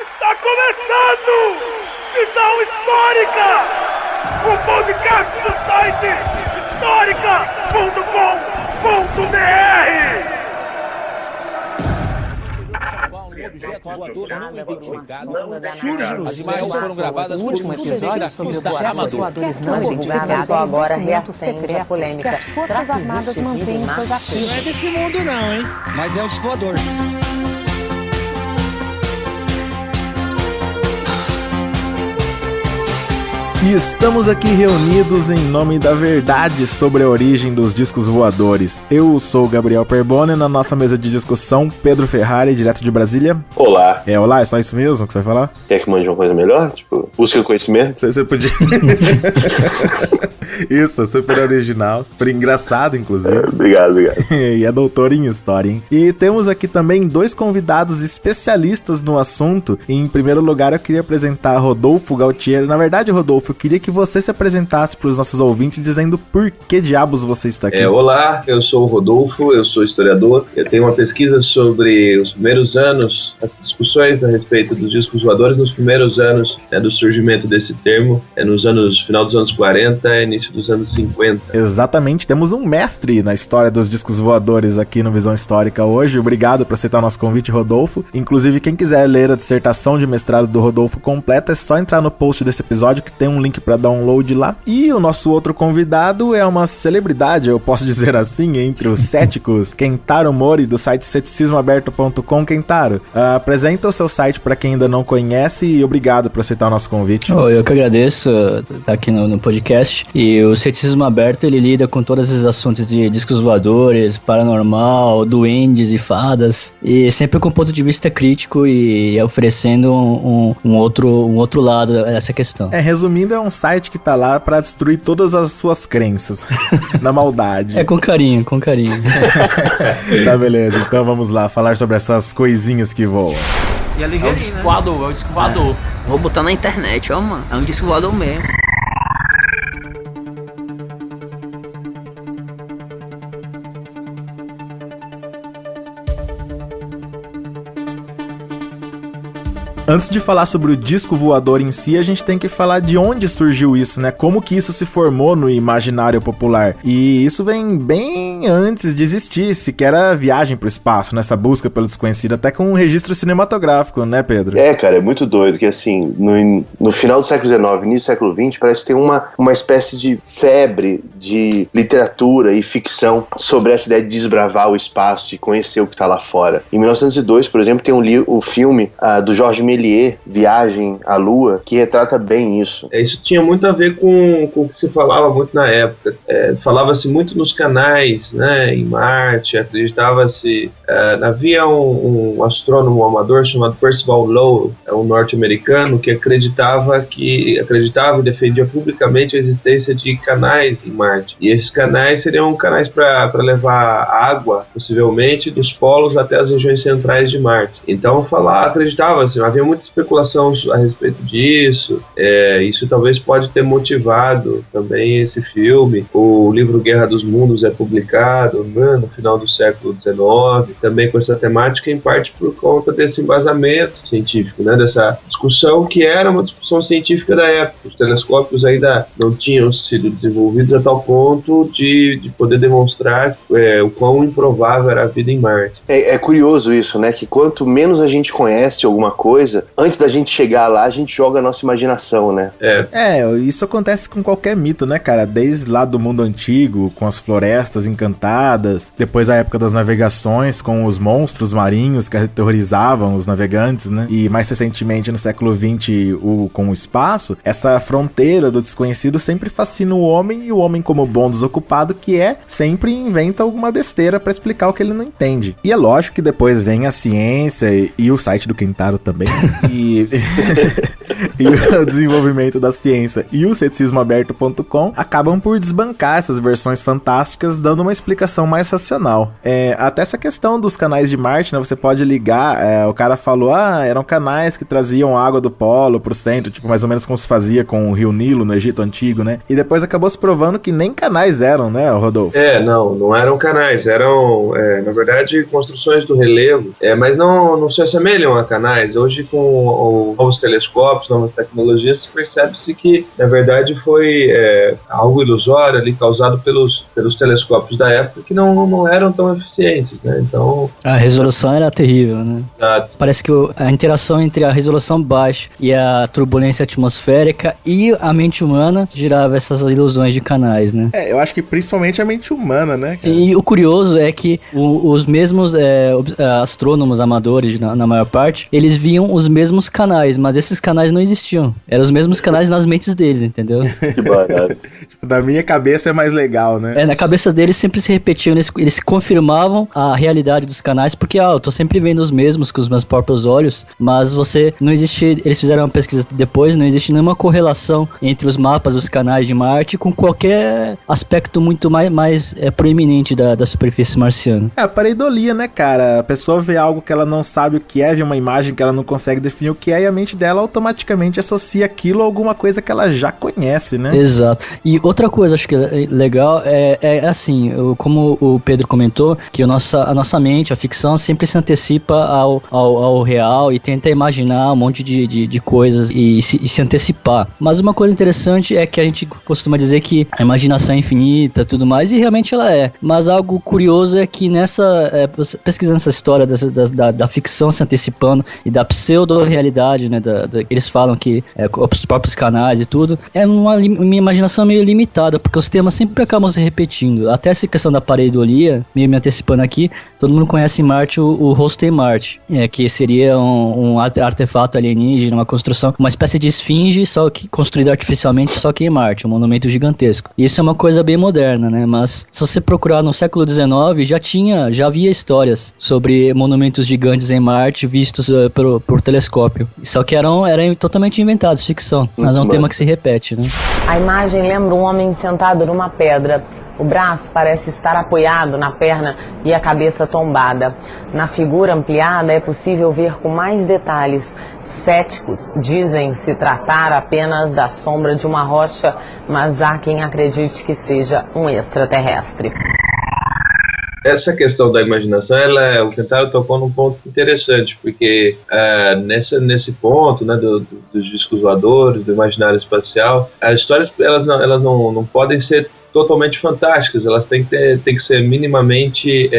Está começando! Visão Histórica! O podcast do site histórica.com.br. Objeto voador não identificado. Surge no As imagens foram gravadas por um cinegrafista voadores não identificados agora reacende a polêmica. As Forças Armadas mantêm seus ativos. Não é desse mundo não, hein? Mas é um disco voador. E estamos aqui reunidos em nome da verdade sobre a origem dos discos voadores. Eu sou o Gabriel Perboni e na nossa mesa de discussão, Pedro Ferrari, direto de Brasília. Olá. Olá, é só isso mesmo que você vai falar? Quer que mande uma coisa melhor? Tipo, busca o conhecimento? Você podia... Isso, super original, super engraçado, inclusive. Obrigado. E é doutor em história, hein? E temos aqui também dois convidados especialistas no assunto. E, em primeiro lugar, eu queria apresentar Rodolfo Gautier. Na verdade, Rodolfo, eu queria que você se apresentasse para os nossos ouvintes, dizendo por que diabos você está aqui. Olá, eu sou o Rodolfo, eu sou historiador. Eu tenho uma pesquisa sobre os primeiros anos, as discussões a respeito dos discos voadores nos primeiros anos do surgimento desse termo, final dos anos 40 início dos anos 50. Exatamente, temos um mestre na história dos discos voadores aqui no Visão Histórica hoje. Obrigado por aceitar o nosso convite, Rodolfo. Inclusive, quem quiser ler a dissertação de mestrado do Rodolfo completa, é só entrar no post desse episódio que tem um link para download lá. E o nosso outro convidado é uma celebridade, eu posso dizer assim, entre os céticos, Kentaro Mori, do site ceticismoaberto.com. Kentaro, apresenta o seu site para quem ainda não conhece e obrigado por aceitar o nosso convite. Eu que agradeço estar aqui no podcast. E o Ceticismo Aberto, ele lida com todos esses assuntos de discos voadores, paranormal, duendes e fadas, e sempre com um ponto de vista crítico e oferecendo um outro lado dessa questão. Resumindo, é um site que tá lá pra destruir todas as suas crenças, na maldade. Com carinho. Tá, beleza, então vamos lá, falar sobre essas coisinhas que voam. E é o disco voador, Vou botar na internet, ó, mano. É um disco voador mesmo. Antes de falar sobre o disco voador em si, a gente tem que falar de onde surgiu isso, né? Como que isso se formou no imaginário popular. E isso vem bem antes de existir, sequer a viagem pro espaço, nessa busca pelo desconhecido, até com um registro cinematográfico, né, Pedro? Cara, é muito doido, que assim, no final do século XIX, início do século XX, parece que tem uma espécie de febre de literatura e ficção sobre essa ideia de desbravar o espaço, de conhecer o que tá lá fora. Em 1902, por exemplo, tem o filme do Georges Méliès, Viagem à Lua, que retrata bem isso. Isso tinha muito a ver com o que se falava muito na época. Falava-se muito nos canais, né, em Marte, acreditava-se... havia um astrônomo amador chamado Percival Lowell, um norte-americano, que acreditava e defendia publicamente a existência de canais em Marte. E esses canais seriam canais para levar água, possivelmente, dos polos até as regiões centrais de Marte. Então, acreditava-se, havia muita especulação a respeito disso. Isso talvez pode ter motivado também esse filme. O livro Guerra dos Mundos é publicado no final do século XIX, também com essa temática, em parte por conta desse embasamento científico, né, dessa discussão que era uma discussão científica da época. Os telescópios ainda não tinham sido desenvolvidos a tal ponto de poder demonstrar o quão improvável era a vida em Marte. É curioso isso, né, que quanto menos a gente conhece alguma coisa, antes da gente chegar lá, a gente joga a nossa imaginação, né? Isso acontece com qualquer mito, né, cara? Desde lá do mundo antigo, com as florestas encantadas, depois da época das navegações, com os monstros marinhos que aterrorizavam os navegantes, né? E mais recentemente, no século XX, com o espaço, essa fronteira do desconhecido sempre fascina o homem, e o homem, como bom desocupado que sempre inventa alguma besteira pra explicar o que ele não entende. E é lógico que depois vem a ciência e o site do Kentaro também. e o desenvolvimento da ciência e o ceticismoaberto.com acabam por desbancar essas versões fantásticas, dando uma explicação mais racional. Até essa questão dos canais de Marte, né, você pode ligar, o cara falou, eram canais que traziam água do polo pro centro, tipo, mais ou menos como se fazia com o Rio Nilo no Egito Antigo, né? E depois acabou se provando que nem canais eram, né, Rodolfo? Não eram canais, eram, na verdade, construções do relevo, mas não se assemelham a canais. Hoje, com novos telescópios, novas tecnologias, percebe-se que, na verdade, foi algo ilusório ali, causado pelos telescópios da época, que não eram tão eficientes, né? Então... A resolução era terrível, né? Parece que a interação entre a resolução baixa e a turbulência atmosférica e a mente humana gerava essas ilusões de canais, né? Eu acho que principalmente a mente humana, né, cara? Sim, e o curioso é que os mesmos astrônomos amadores, na maior parte, eles viam os mesmos canais, mas esses canais não existiam. Eram os mesmos canais nas mentes deles, entendeu? Que barato. Tipo, na minha cabeça é mais legal, né? Na cabeça deles sempre se repetiam, eles confirmavam a realidade dos canais, porque, eu tô sempre vendo os mesmos com os meus próprios olhos, mas não existe, eles fizeram uma pesquisa depois, não existe nenhuma correlação entre os mapas dos canais de Marte com qualquer aspecto muito mais proeminente da superfície marciana. A pareidolia, né, cara? A pessoa vê algo que ela não sabe o que é, vê uma imagem que ela não consegue definir o que é, e a mente dela automaticamente associa aquilo a alguma coisa que ela já conhece, né? Exato. E outra coisa, acho que é legal, é assim, como o Pedro comentou, que a nossa mente, a ficção, sempre se antecipa ao real e tenta imaginar um monte de coisas e se antecipar. Mas uma coisa interessante é que a gente costuma dizer que a imaginação é infinita, tudo mais, e realmente ela é. Mas algo curioso é que pesquisando essa história da ficção se antecipando e da pseudo-realidade, né, eles falam que os próprios canais e tudo, é uma imaginação meio limitada, porque os temas sempre acabam se repetindo. Até essa questão da pareidolia, meio me antecipando aqui, todo mundo conhece em Marte o rosto em Marte, que seria um artefato alienígena, uma construção, uma espécie de esfinge, só que construída artificialmente, só que em Marte, um monumento gigantesco. Isso é uma coisa bem moderna, né? Mas se você procurar no século XIX, já havia histórias sobre monumentos gigantes em Marte vistos por telescópio. Só que eram totalmente inventados, ficção. Mas é um tema que se repete, né? A imagem lembra um homem sentado numa pedra. O braço parece estar apoiado na perna e a cabeça tombada. Na figura ampliada é possível ver com mais detalhes. Céticos dizem se tratar apenas da sombra de uma rocha, mas há quem acredite que seja um extraterrestre. Essa questão da imaginação, o Kentaro tocou num ponto interessante, porque nesse ponto, né, dos discos voadores, do imaginário espacial, as histórias elas não podem ser totalmente fantásticas, elas têm que ser minimamente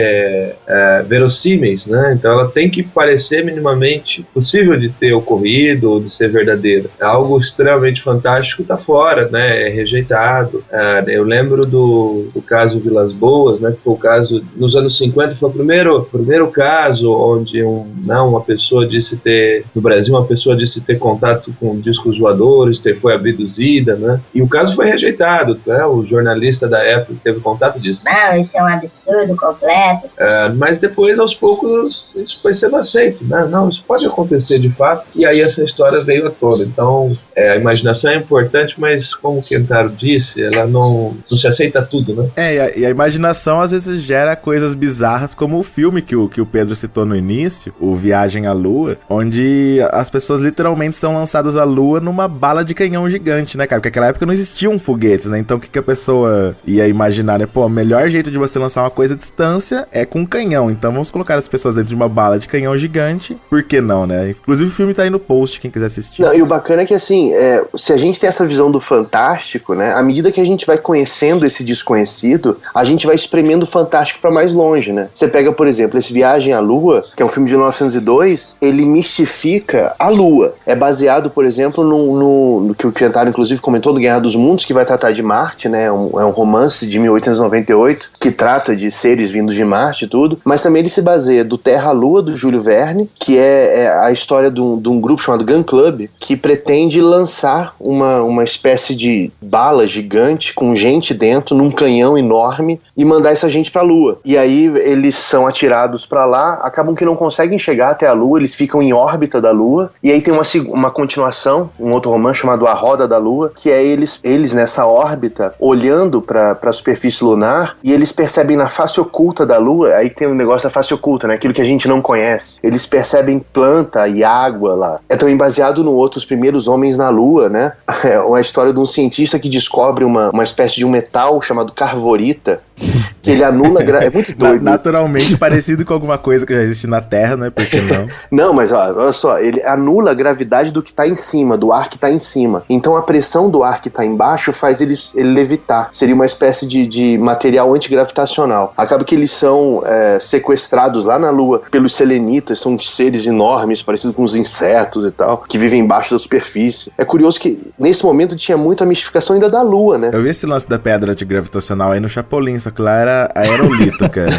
verossímeis, né? Então ela tem que parecer minimamente possível de ter ocorrido ou de ser verdadeira. Algo extremamente fantástico está fora, né? É rejeitado. Eu lembro do caso Vilas Boas, né? Que foi o caso nos anos 50, foi o primeiro caso onde uma pessoa disse ter, no Brasil, uma pessoa disse ter contato com discos voadores, foi abduzida, né? E o caso foi rejeitado, né? O jornalista da época que teve contato disse: não, isso é um absurdo completo. Mas depois, aos poucos, isso foi sendo aceito, né? Não, isso pode acontecer de fato, e aí essa história veio à tona. Então, a imaginação é importante, mas como o Kentaro disse, ela não se aceita tudo, né? E a imaginação às vezes gera coisas bizarras, como o filme que o Pedro citou no início, o Viagem à Lua, onde as pessoas literalmente são lançadas à Lua numa bala de canhão gigante, né, cara? Porque naquela época não existiam foguetes, né? Então o que a pessoa ia imaginar, né? Pô, o melhor jeito de você lançar uma coisa à distância é com um canhão. Então vamos colocar as pessoas dentro de uma bala de canhão gigante. Por que não, né? Inclusive o filme tá aí no post, quem quiser assistir. Não, e o bacana é que, assim, se a gente tem essa visão do fantástico, né? À medida que a gente vai conhecendo esse desconhecido, a gente vai espremendo o fantástico pra mais longe, né? Você pega, por exemplo, esse Viagem à Lua, que é um filme de 1902, ele mistifica a Lua. É baseado, por exemplo, no que o Kentaro, inclusive, comentou do Guerra dos Mundos, que vai tratar de Marte, né? É um romance de 1898 que trata de seres vindos de Marte e tudo, mas também ele se baseia do Terra à Lua, do Júlio Verne, que é a história de um grupo chamado Gun Club, que pretende lançar uma espécie de bala gigante com gente dentro, num canhão enorme, e mandar essa gente pra Lua. E aí eles são atirados pra lá, acabam que não conseguem chegar até a Lua, eles ficam em órbita da Lua, e aí tem uma continuação, um outro romance chamado A Roda da Lua, que é eles nessa órbita, olhando pra superfície lunar, e eles percebem na face oculta da Lua, aí tem um negócio da face oculta, né, aquilo que a gente não conhece. Eles percebem planta e água lá. É também baseado no outro, Os Primeiros Homens na Lua, né, é uma história de um cientista que descobre uma espécie de um metal chamado carvorita, que ele anula... É muito doido. Naturalmente parecido com alguma coisa que já existe na Terra, né? Por que não? Não, mas olha só, ele anula a gravidade do que tá em cima, do ar que tá em cima. Então a pressão do ar que tá embaixo faz ele levitar. Seria uma espécie de material antigravitacional. Acaba que eles são sequestrados lá na Lua pelos selenitas, são seres enormes, parecidos com os insetos e tal, que vivem embaixo da superfície. É curioso que nesse momento tinha muito a mistificação ainda da Lua, né? Eu vi esse lance da pedra antigravitacional aí no Chapolin, só que lá era aerolito, cara.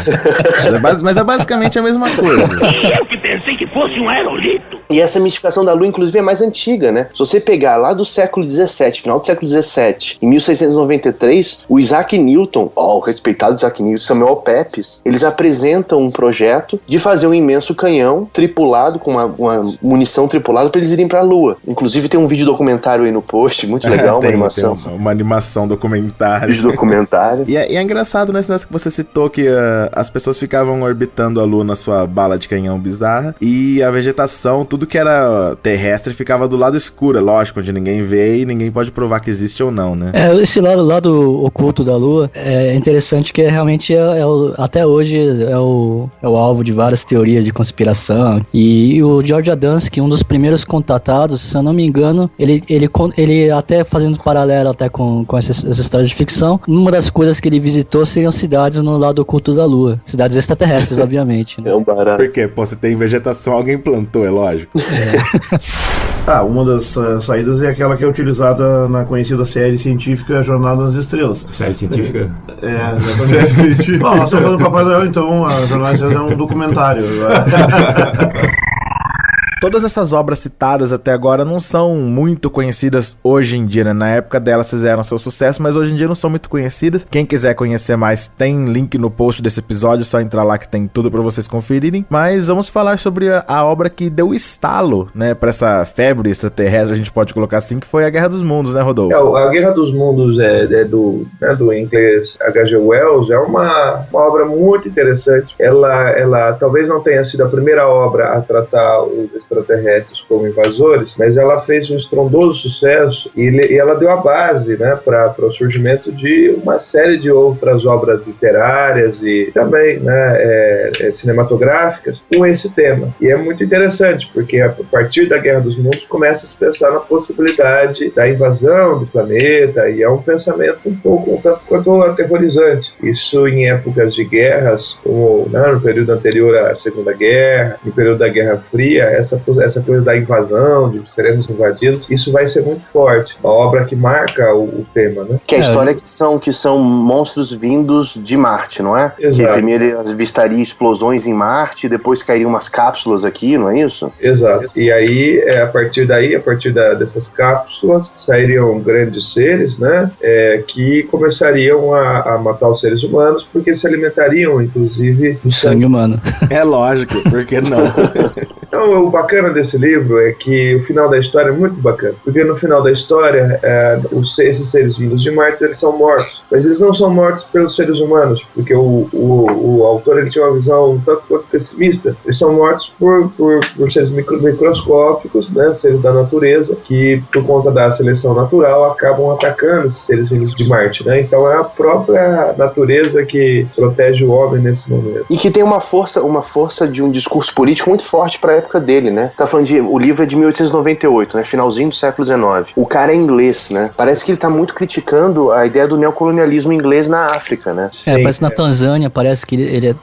Mas é basicamente a mesma coisa. Eu que pensei que fosse um aerolito. E essa mistificação da Lua, inclusive, é mais antiga, né? Se você pegar lá do século XVII, final do século XVII, em 1693, o Isaac Newton, o respeitado Isaac Newton, Samuel Pepys, eles apresentam um projeto de fazer um imenso canhão tripulado, com uma munição tripulada, para eles irem pra Lua. Inclusive tem um vídeo documentário aí no post, muito legal, uma animação. Uma animação documentário. Vídeo documentário. E é engraçado nesse que você citou que as pessoas ficavam orbitando a Lua na sua bala de canhão bizarra e a vegetação, tudo que era terrestre ficava do lado escuro, lógico, onde ninguém vê e ninguém pode provar que existe ou não, né? Esse lado oculto da Lua é interessante, que realmente até hoje é o alvo de várias teorias de conspiração. E o George Adamski, um dos primeiros contatados, se eu não me engano, ele até fazendo paralelo até com essa história de ficção, uma das coisas que ele visitou seriam cidades no lado oculto da Lua. Cidades extraterrestres, obviamente. Né? É um barato. Por quê? Pô, você tem vegetação, alguém plantou, é lógico. Uma das saídas é aquela que é utilizada na conhecida série científica Jornada nas Estrelas. Série científica? Exatamente. Série científica. Bom, nós estamos falando do Papai Noel, então a Jornada nas Estrelas é um documentário. Todas essas obras citadas até agora não são muito conhecidas hoje em dia, né? Na época delas fizeram seu sucesso, mas hoje em dia não são muito conhecidas. Quem quiser conhecer mais, tem link no post desse episódio, só entrar lá que tem tudo pra vocês conferirem. Mas vamos falar sobre a obra que deu estalo, né, pra essa febre extraterrestre, a gente pode colocar assim, que foi A Guerra dos Mundos, né, Rodolfo? A Guerra dos Mundos do inglês H.G. Wells, é uma obra muito interessante. Ela talvez não tenha sido a primeira obra a tratar os extraterrestres como invasores, mas ela fez um estrondoso sucesso e ela deu a base, né, para o surgimento de uma série de outras obras literárias e também, né, cinematográficas com esse tema. E é muito interessante, porque a partir da Guerra dos Mundos começa a se pensar na possibilidade da invasão do planeta, e é um pensamento um pouco quanto aterrorizante. Isso em épocas de guerras, como, né, no período anterior à Segunda Guerra, no período da Guerra Fria, essa coisa da invasão, de seremos invadidos, isso vai ser muito forte. Uma obra que marca o tema, né? Que é a história que são monstros vindos de Marte, não é? Exato. Que primeiro ele avistaria explosões em Marte, depois cairiam umas cápsulas aqui, não é isso? Exato. E aí, a partir dessas cápsulas, sairiam grandes seres, né? Que começariam a matar os seres humanos, porque se alimentariam, inclusive, do sangue humano. É lógico, por que não? Então, o bacana desse livro é que o final da história é muito bacana, porque no final da história, esses seres vindos de Marte, eles são mortos, mas eles não são mortos pelos seres humanos, porque o autor ele tinha uma visão um tanto quanto pessimista. Eles são mortos por seres microscópicos, né, seres da natureza, que por conta da seleção natural acabam atacando esses seres vindos de Marte, né? Então é a própria natureza que protege o homem nesse momento. E que tem uma força de um discurso político muito forte para a época época dele, né? Tá falando o livro é de 1898, né? Finalzinho do século XIX. O cara é inglês, né? Parece que ele tá muito criticando a ideia do neocolonialismo inglês na África, né? Parece na Tanzânia, parece que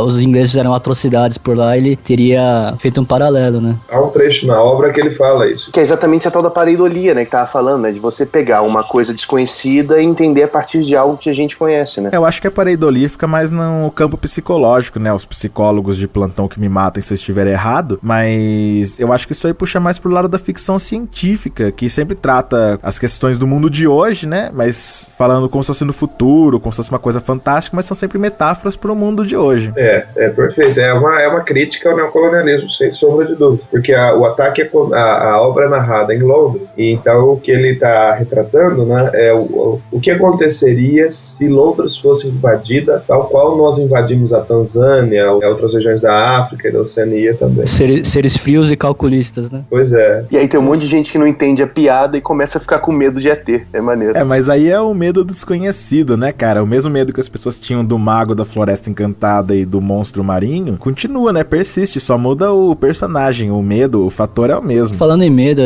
os ingleses fizeram atrocidades por lá, ele teria feito um paralelo, né? Há um trecho na obra que ele fala isso. Que é exatamente a tal da pareidolia, né? Que tava falando, né? De você pegar uma coisa desconhecida e entender a partir de algo que a gente conhece, né? Eu acho que a pareidolia fica mais no campo psicológico, né? Os psicólogos de plantão que me matem se eu estiver errado, mas eu acho que isso aí puxa mais pro lado da ficção científica, que sempre trata as questões do mundo de hoje, né? Mas falando como se fosse no futuro, como se fosse uma coisa fantástica, mas são sempre metáforas pro mundo de hoje. É perfeito. É uma crítica ao neocolonialismo, sem sombra de dúvida. Porque o ataque, a obra é narrada em Londres, e então o que ele está retratando, né, é o que aconteceria se Londres fosse invadida, tal qual nós invadimos a Tanzânia, outras regiões da África e da Oceania também. Seres frios e calculistas, né? Pois é. E aí tem um monte de gente que não entende a piada e começa a ficar com medo de ET. É maneiro. Mas aí é o medo do desconhecido, né, cara? O mesmo medo que as pessoas tinham do mago da Floresta Encantada e do monstro marinho, continua, né? Persiste, só muda o personagem, o medo, o fator é o mesmo. Falando em medo,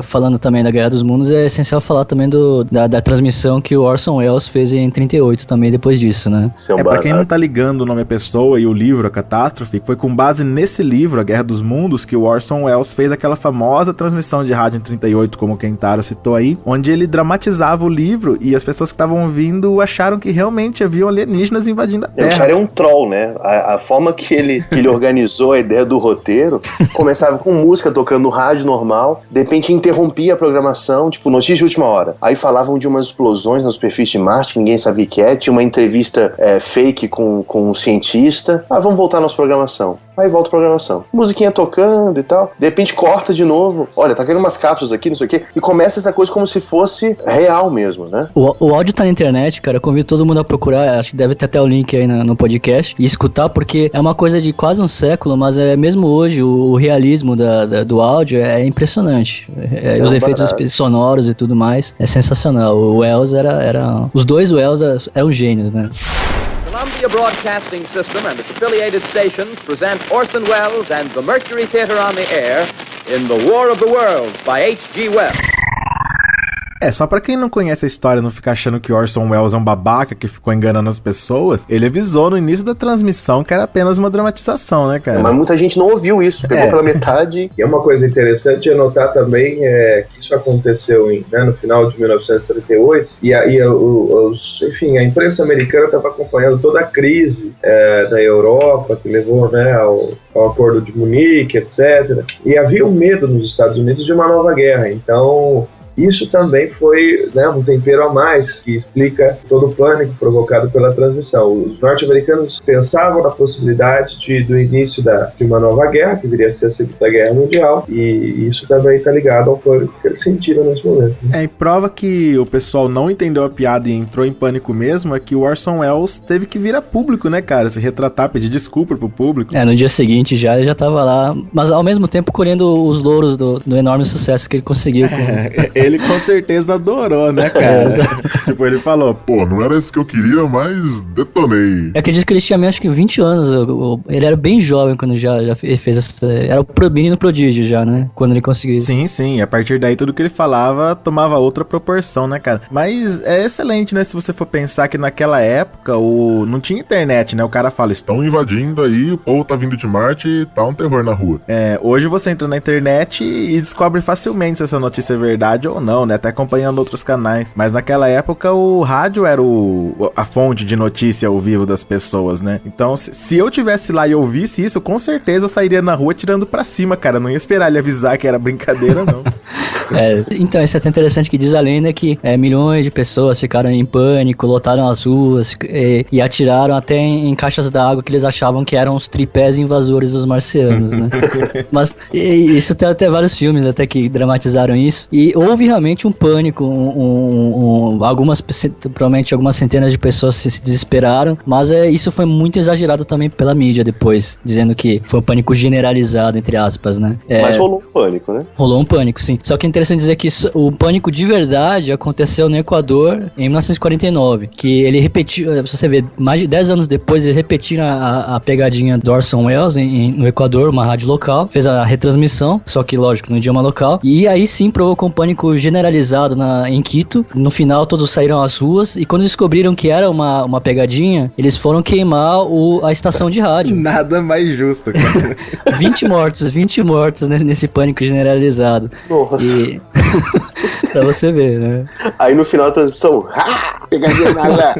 falando também da Guerra dos Mundos, é essencial falar também da transmissão que o Orson Welles fez em 38 também depois disso, né? Pra quem não tá ligando o nome à pessoa e o livro A Catástrofe, foi com base nesse livro, A Guerra dos Mundos, que o Orson Welles fez aquela famosa transmissão de rádio em 38, como o Kentaro citou aí, onde ele dramatizava o livro e as pessoas que estavam ouvindo acharam que realmente haviam alienígenas invadindo a Terra. O cara é um troll, né? A forma que ele organizou a ideia do roteiro, começava com música tocando no rádio normal, de repente interrompia a programação, tipo, notícia de última hora. Aí falavam de umas explosões na superfície de Marte, que ninguém sabia o que é, tinha uma entrevista fake com um cientista. Vamos voltar à nossa programação. Aí volta a programação. Musiquinha tocando e tal. De repente corta de novo. Olha, tá caindo umas cápsulas aqui, não sei o quê. E começa essa coisa como se fosse real mesmo, né? O áudio tá na internet, cara. Eu convido todo mundo a procurar. Acho que deve ter até o link aí no podcast. E escutar, porque é uma coisa de quase um século, mas mesmo hoje o realismo do áudio é impressionante. Os efeitos sonoros e tudo mais. É sensacional. O Welles era... Os dois Welles eram gênios, né? Columbia Broadcasting System and its affiliated stations present Orson Welles and the Mercury Theater on the Air in The War of the Worlds by H.G. Wells. Só pra quem não conhece a história, não fica achando que Orson Welles é um babaca que ficou enganando as pessoas, ele avisou no início da transmissão que era apenas uma dramatização, né, cara? Mas muita gente não ouviu isso, pegou pela metade. E é uma coisa interessante de anotar também que isso aconteceu no final de 1938, enfim, a imprensa americana estava acompanhando toda a crise da Europa, que levou ao Acordo de Munique, etc. E havia um medo nos Estados Unidos de uma nova guerra, então... Isso também foi um tempero a mais que explica todo o pânico provocado pela transmissão. Os norte-americanos pensavam na possibilidade do início de uma nova guerra, que viria a ser a Segunda Guerra Mundial, e isso também está ligado ao pânico que eles sentiram nesse momento. E prova que o pessoal não entendeu a piada e entrou em pânico mesmo é que o Orson Welles teve que vir a público, né, cara? Se retratar, pedir desculpa pro público. No dia seguinte já ele já tava lá, mas ao mesmo tempo colhendo os louros do enorme sucesso que ele conseguiu. Ele com certeza adorou, né, cara? Tipo, ele falou, pô, não era isso que eu queria, mas detonei. Eu acredito que ele tinha acho que 20 anos, ele era bem jovem quando já fez essa... Era o menino prodígio já, né? Quando ele conseguiu isso. Sim, a partir daí tudo que ele falava tomava outra proporção, né, cara? Mas é excelente, né, se você for pensar que naquela época não tinha internet, né? O cara fala, estão invadindo aí, o povo tá vindo de Marte e tá um terror na rua. Hoje você entra na internet e descobre facilmente se essa notícia é verdade ou não, né? Até acompanhando outros canais. Mas naquela época o rádio era a fonte de notícia ao vivo das pessoas, né? Então, se eu tivesse lá e ouvisse isso, com certeza eu sairia na rua tirando pra cima, cara. Não ia esperar ele avisar que era brincadeira, não. Então, isso é até interessante, que diz a lenda que milhões de pessoas ficaram em pânico, lotaram as ruas e atiraram até em caixas d'água que eles achavam que eram os tripés invasores dos marcianos, né? Mas isso tem até vários filmes até que dramatizaram isso. E houve realmente um pânico, provavelmente algumas centenas de pessoas se desesperaram, mas isso foi muito exagerado também pela mídia depois, dizendo que foi um pânico generalizado, entre aspas, né? Mas rolou um pânico, né? Rolou um pânico, sim. Só que é interessante dizer que o pânico de verdade aconteceu no Equador em 1949, que ele repetiu, se você ver, mais de 10 anos depois eles repetiram a pegadinha do Orson Welles no Equador, uma rádio local, fez a retransmissão, só que lógico, no idioma local, e aí sim provocou um pânico generalizado em Quito. No final todos saíram às ruas e quando descobriram que era uma pegadinha, eles foram queimar a estação de rádio. Nada mais justo, cara. 20 mortos nesse pânico generalizado. Nossa. E... pra você ver, né? Aí no final da transmissão, pegadinha nada.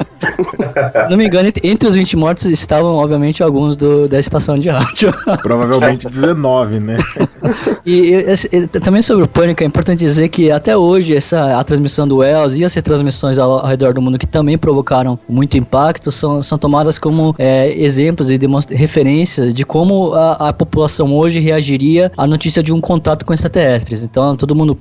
Não me engano, entre os 20 mortos estavam, obviamente, alguns da estação de rádio. Provavelmente 19, né? E também sobre o pânico, é importante dizer que até hoje a transmissão do Wells e as retransmissões ao redor do mundo que também provocaram muito impacto são tomadas como exemplos e referências de como a população hoje reagiria à notícia de um contato com extraterrestres. Então todo mundo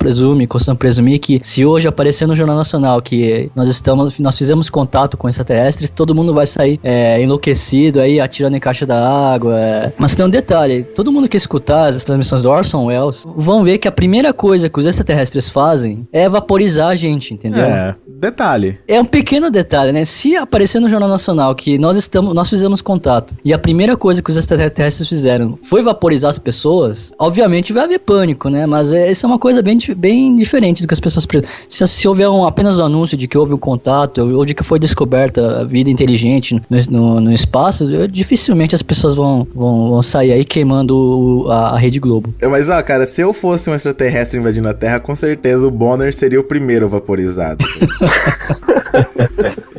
costuma presumir que se hoje aparecer no Jornal Nacional que nós fizemos contato com extraterrestres, todo mundo vai sair enlouquecido, aí atirando em caixa da água. Mas tem um detalhe, todo mundo que escutar as transmissões do Orson Welles vão ver que a primeira coisa que os extraterrestres fazem é vaporizar a gente, entendeu? Detalhe. É um pequeno detalhe, né? Se aparecer no Jornal Nacional que nós fizemos contato e a primeira coisa que os extraterrestres fizeram foi vaporizar as pessoas, obviamente vai haver pânico, né? Mas isso é uma coisa bem diferente do que as pessoas... Se houver apenas um anúncio de que houve um contato ou de que foi descoberta a vida inteligente no espaço, dificilmente as pessoas vão sair aí queimando a Rede Globo. Mas, cara, se eu fosse um extraterrestre invadindo a Terra, com certeza o Bonner seria o primeiro vaporizado.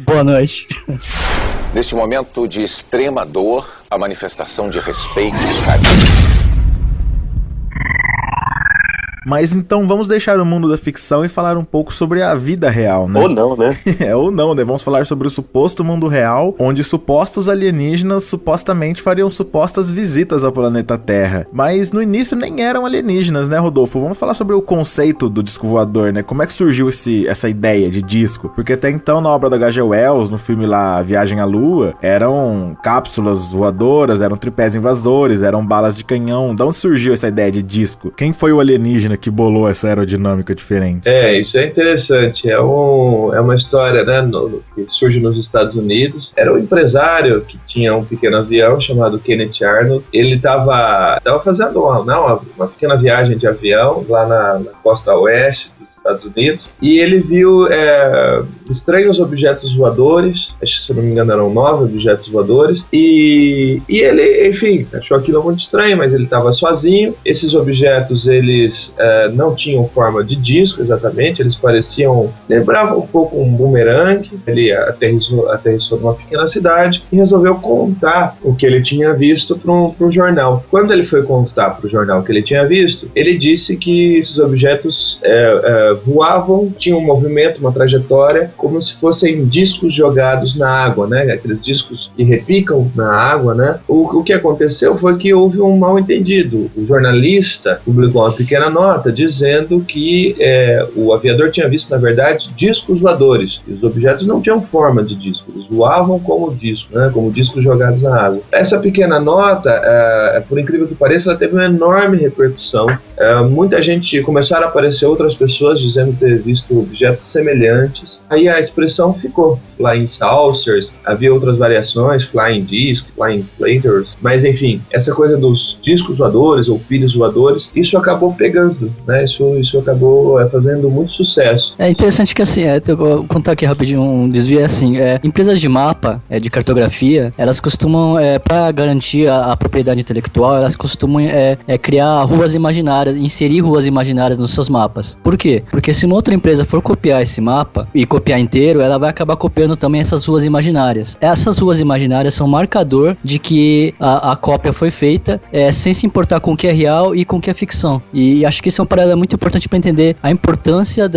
Boa noite. Neste momento de extrema dor, a manifestação de respeito e carinho. Mas então vamos deixar o mundo da ficção e falar um pouco sobre a vida real, né? Ou não, né? Ou não, né? Vamos falar sobre o suposto mundo real, onde supostos alienígenas supostamente fariam supostas visitas ao planeta Terra. Mas no início nem eram alienígenas, né, Rodolfo? Vamos falar sobre o conceito do disco voador, né? Como é que surgiu essa ideia de disco? Porque até então, na obra da H.G. Wells, no filme lá, Viagem à Lua, eram cápsulas voadoras, eram tripés invasores, eram balas de canhão. De onde surgiu essa ideia de disco? Quem foi o alienígena que bolou essa aerodinâmica diferente? Isso é interessante. É uma história, né, que surge nos Estados Unidos. Era um empresário que tinha um pequeno avião chamado Kenneth Arnold. Ele estava fazendo uma pequena viagem de avião lá na costa oeste dos Estados Unidos, e ele viu estranhos objetos voadores. Acho que, se não me engano, eram 9 objetos voadores, e ele, enfim, achou aquilo muito estranho, mas ele estava sozinho. Esses objetos, eles não tinham forma de disco exatamente, eles lembravam um pouco um bumerangue. Ele aterrissou numa pequena cidade e resolveu contar o que ele tinha visto para um jornal. Quando ele foi contar para o jornal o que ele tinha visto, ele disse que esses objetos voavam, tinham um movimento, uma trajetória, como se fossem discos jogados na água, né? Aqueles discos que repicam na água, né? O que aconteceu foi que houve um mal-entendido. O jornalista publicou uma pequena nota dizendo que o aviador tinha visto, na verdade, discos voadores. E os objetos não tinham forma de disco, eles voavam como disco, né? Como discos jogados na água. Essa pequena nota, por incrível que pareça, ela teve uma enorme repercussão. Muita gente, começaram a aparecer outras pessoas dizendo ter visto objetos semelhantes. Aí a expressão ficou. Flying saucers, havia outras variações, flying disc, flying platers, mas enfim, essa coisa dos discos voadores ou pilhas voadores, isso acabou pegando, né? Isso acabou fazendo muito sucesso. É interessante que assim, eu vou contar aqui rapidinho um desvio, assim, empresas de mapa, de cartografia, elas costumam, para garantir a propriedade intelectual, elas costumam criar ruas imaginárias, inserir ruas imaginárias nos seus mapas. Por quê? Porque se uma outra empresa for copiar esse mapa e copiar inteiro, ela vai acabar copiando também essas ruas imaginárias. Essas ruas imaginárias são marcador de que a cópia foi feita sem se importar com o que é real e com o que é ficção. E acho que isso é um paralelo muito importante para entender a importância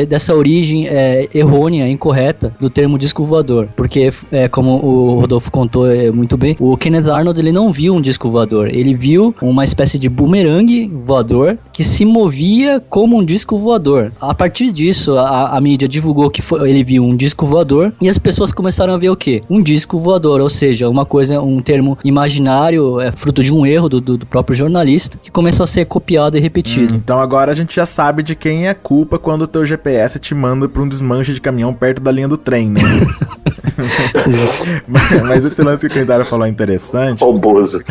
dessa origem errônea, incorreta do termo disco voador. Porque, como o Rodolfo contou muito bem, o Kenneth Arnold, ele não viu um disco voador, ele viu uma espécie de bumerangue voador que se movia como um disco voador. voador. A partir disso, a mídia divulgou que ele viu um disco voador e as pessoas começaram a ver o quê? Um disco voador, ou seja, uma coisa, um termo imaginário, fruto de um erro do próprio jornalista, que começou a ser copiado e repetido. Então agora a gente já sabe de quem é a culpa quando o teu GPS te manda pra um desmanche de caminhão perto da linha do trem, né? Mas esse lance que o Quintaro falou é interessante. Ó o Bozo.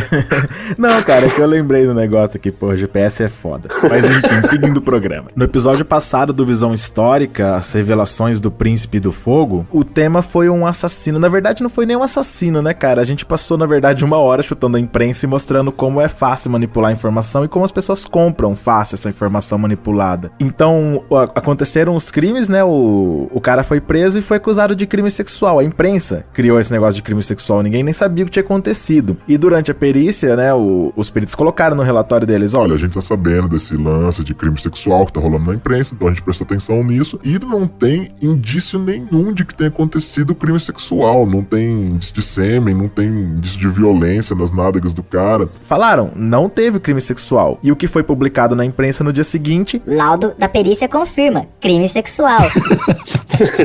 Não, cara, é que eu lembrei do negócio aqui, pô, GPS é foda. Mas enfim, seguindo o programa. No episódio passado do Visão Histórica, as revelações do Príncipe do Fogo, o tema foi um assassino. Na verdade, não foi nem um assassino, né, cara? A gente passou, na verdade, 1 hora chutando a imprensa e mostrando como é fácil manipular a informação e como as pessoas compram fácil essa informação manipulada. Então, aconteceram os crimes, né? O cara foi preso e foi acusado de crime sexual. A imprensa criou esse negócio de crime sexual, ninguém nem sabia o que tinha acontecido. E durante a perícia, né, os peritos colocaram no relatório deles, olha, a gente tá sabendo desse lance de crime sexual que tá rolando na imprensa, então a gente prestou atenção nisso, e não tem indício nenhum de que tenha acontecido crime sexual, não tem indício de sêmen, não tem indício de violência nas nádegas do cara. Falaram, não teve crime sexual. E o que foi publicado na imprensa no dia seguinte? Laudo da perícia confirma, crime sexual.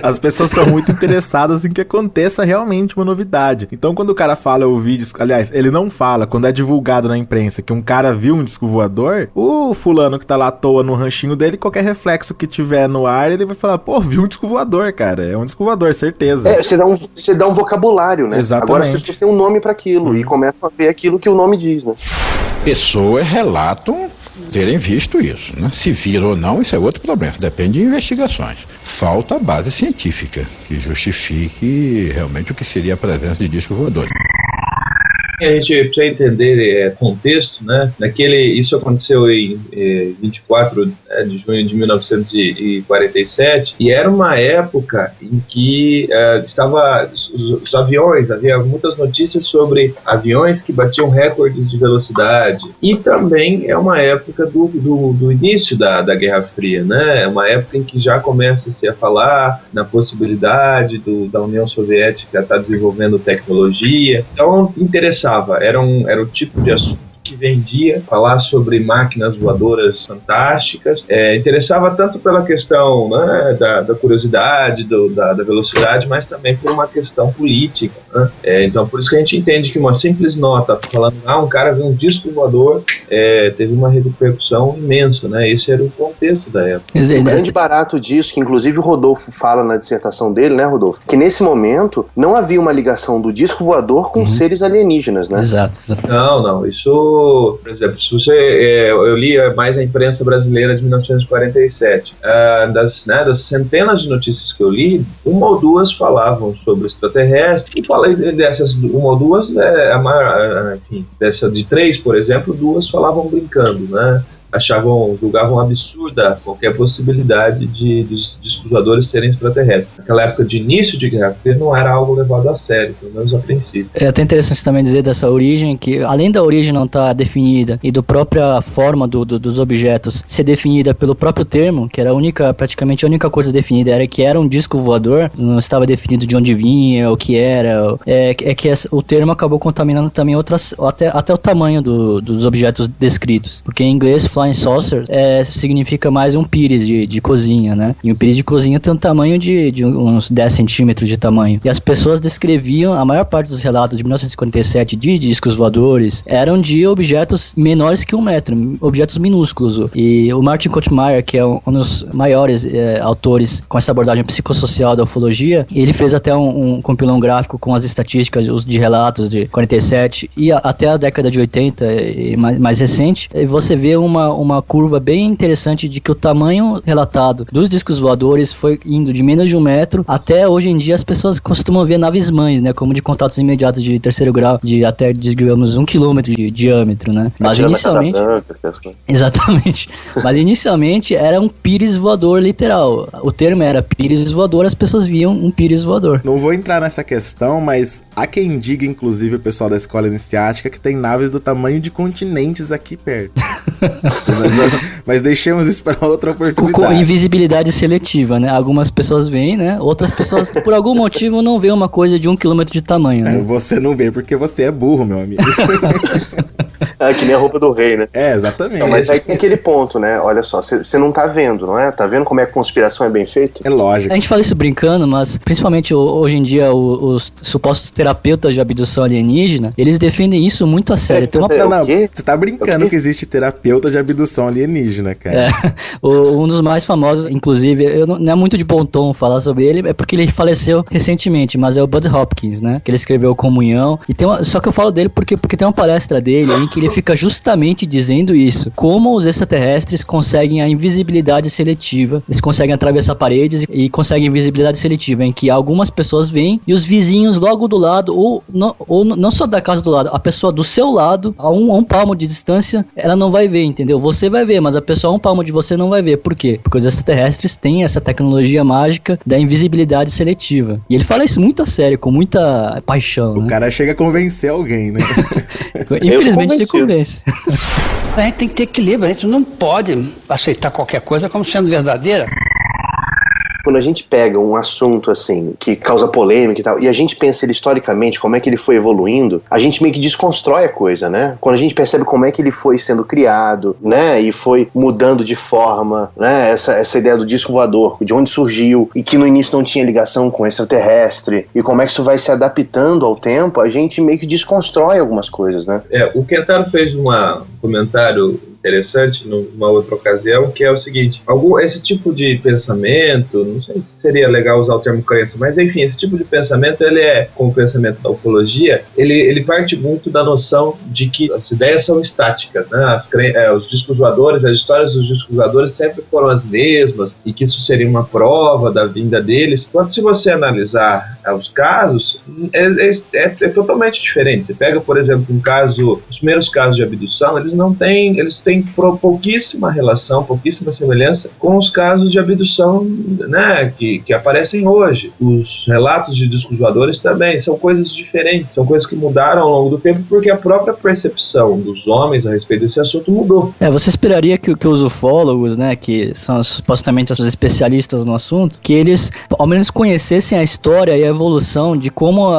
As pessoas estão muito interessadas em que aconteça realmente uma novidade. Então quando o cara fala, eu vi disco... Aliás, ele não fala, quando é divulgado na imprensa que um cara viu um disco voador, o fulano que tá lá à toa no ranchinho dele, qualquer reflexo que tiver no ar, ele vai falar, pô, viu um disco voador, cara. É um disco voador, certeza. Você dá um vocabulário, né? Exatamente. Agora as pessoas têm um nome pra aquilo e começam a ver aquilo que o nome diz, né? Pessoas relatam terem visto isso, né? Se viram ou não, isso é outro problema. Depende de investigações. Falta a base científica que justifique realmente o que seria a presença de discos voadores. A gente precisa entender contexto, né? Isso aconteceu em 24 de junho de 1947 e era uma época em que os aviões, havia muitas notícias sobre aviões que batiam recordes de velocidade, e também é uma época do início da Guerra Fria, né? É uma época em que já começa-se a falar na possibilidade da União Soviética estar desenvolvendo tecnologia, então interessante. Era o tipo de assunto que vendia, falar sobre máquinas voadoras fantásticas, interessava tanto pela questão, né, da curiosidade, da velocidade, mas também por uma questão política, né? Então por isso que a gente entende que uma simples nota falando, um cara viu um disco voador, teve uma repercussão imensa, né? Esse era o contexto da época. O grande barato disso, que inclusive o Rodolfo fala na dissertação dele, né, Rodolfo? Que nesse momento não havia uma ligação do disco voador com seres alienígenas, né? Exato. Não, isso, por exemplo, se eu li mais a imprensa brasileira de 1947, das centenas de notícias que eu li, 1 ou 2 falavam sobre extraterrestres, e falei dessas 1 ou 2, dessa de 3, por exemplo, 2 falavam brincando, né? Julgavam absurda qualquer possibilidade de discos voadores serem extraterrestres. Naquela época de início de Guerra Fria não era algo levado a sério, pelo menos a princípio. É até interessante também dizer dessa origem, que além da origem não estar definida e da própria forma dos objetos ser definida pelo próprio termo, que era praticamente a única coisa definida era que era um disco voador, não estava definido de onde vinha, o que era, o termo acabou contaminando também até o tamanho dos objetos descritos, porque em inglês Flying Saucer significa mais um pires de cozinha, né? E um pires de cozinha tem um tamanho de uns 10 centímetros de tamanho. E as pessoas descreviam, a maior parte dos relatos de 1957 de discos voadores eram de objetos menores que 1 metro, objetos minúsculos. E o Martin Kottmeyer, que é um dos maiores autores com essa abordagem psicossocial da ufologia, ele fez até compilou um gráfico com as estatísticas, os de relatos de 47 e até a década de 80 e mais recente, e você vê uma curva bem interessante de que o tamanho relatado dos discos voadores foi indo de menos de 1 metro até hoje em dia as pessoas costumam ver naves mães, né, como de contatos imediatos de terceiro grau, de até, digamos, 1 quilômetro de diâmetro, né? Mas inicialmente... Exatamente. Mas inicialmente era um pires voador literal. O termo era pires voador, as pessoas viam um pires voador. Não vou entrar nessa questão, mas há quem diga, inclusive o pessoal da escola iniciática, que tem naves do tamanho de continentes aqui perto. Mas deixemos isso para outra oportunidade. Com invisibilidade seletiva, né? Algumas pessoas veem, né? Outras pessoas, por algum motivo, não veem uma coisa de 1 quilômetro de tamanho, né? Você não vê porque você é burro, meu amigo. Que nem a roupa do rei, né? Exatamente. Então, mas aí tem aquele ponto, né? Olha só, você não tá vendo, não é? Tá vendo como é que a conspiração é bem feita? É lógico. A gente fala isso brincando, mas principalmente hoje em dia os supostos terapeutas de abdução alienígena, eles defendem isso muito a sério. Tem uma... Não, você tá brincando que existe terapeuta de abdução alienígena, cara. Um dos mais famosos, inclusive, não é muito de bom tom falar sobre ele, é porque ele faleceu recentemente, mas é o Bud Hopkins, né? Que ele escreveu Comunhão. E só que eu falo dele porque tem uma palestra dele em que ele fica justamente dizendo isso. Como os extraterrestres conseguem a invisibilidade seletiva. Eles conseguem atravessar paredes e conseguem invisibilidade seletiva, em que algumas pessoas veem e os vizinhos logo do lado, ou não só da casa do lado, a pessoa do seu lado, a um palmo de distância, ela não vai ver, entendeu? Você vai ver, mas a pessoa a um palmo de você não vai ver. Por quê? Porque os extraterrestres têm essa tecnologia mágica da invisibilidade seletiva. E ele fala isso muito a sério, com muita paixão. O cara chega a convencer alguém, né? Infelizmente ele convence. A gente tem que ter equilíbrio, a gente não pode aceitar qualquer coisa como sendo verdadeira. Quando a gente pega um assunto assim, que causa polêmica e tal, e a gente pensa ele historicamente, como é que ele foi evoluindo, a gente meio que desconstrói a coisa, né? Quando a gente percebe como é que ele foi sendo criado, né? E foi mudando de forma, né? Essa ideia do disco voador, de onde surgiu, e que no início não tinha ligação com extraterrestre, e como é que isso vai se adaptando ao tempo, a gente meio que desconstrói algumas coisas, né? O Kentaro fez um comentário interessante numa outra ocasião, que é o seguinte: esse tipo de pensamento, não sei se seria legal usar o termo crença, mas enfim, esse tipo de pensamento, ele é, como o pensamento da ufologia, ele parte muito da noção de que as ideias são estáticas, né? Os discos voadores, as histórias dos discos voadores sempre foram as mesmas, e que isso seria uma prova da vinda deles. Quando se você analisar os casos, é totalmente diferente. Você pega, por exemplo, os primeiros casos de abdução, eles têm pouquíssima relação, pouquíssima semelhança com os casos de abdução, né, que aparecem hoje. Os relatos de discos voadores também são coisas diferentes, são coisas que mudaram ao longo do tempo, porque a própria percepção dos homens a respeito desse assunto mudou. Você esperaria que os ufólogos, né, que são supostamente os especialistas no assunto, que eles ao menos conhecessem a história e a evolução de como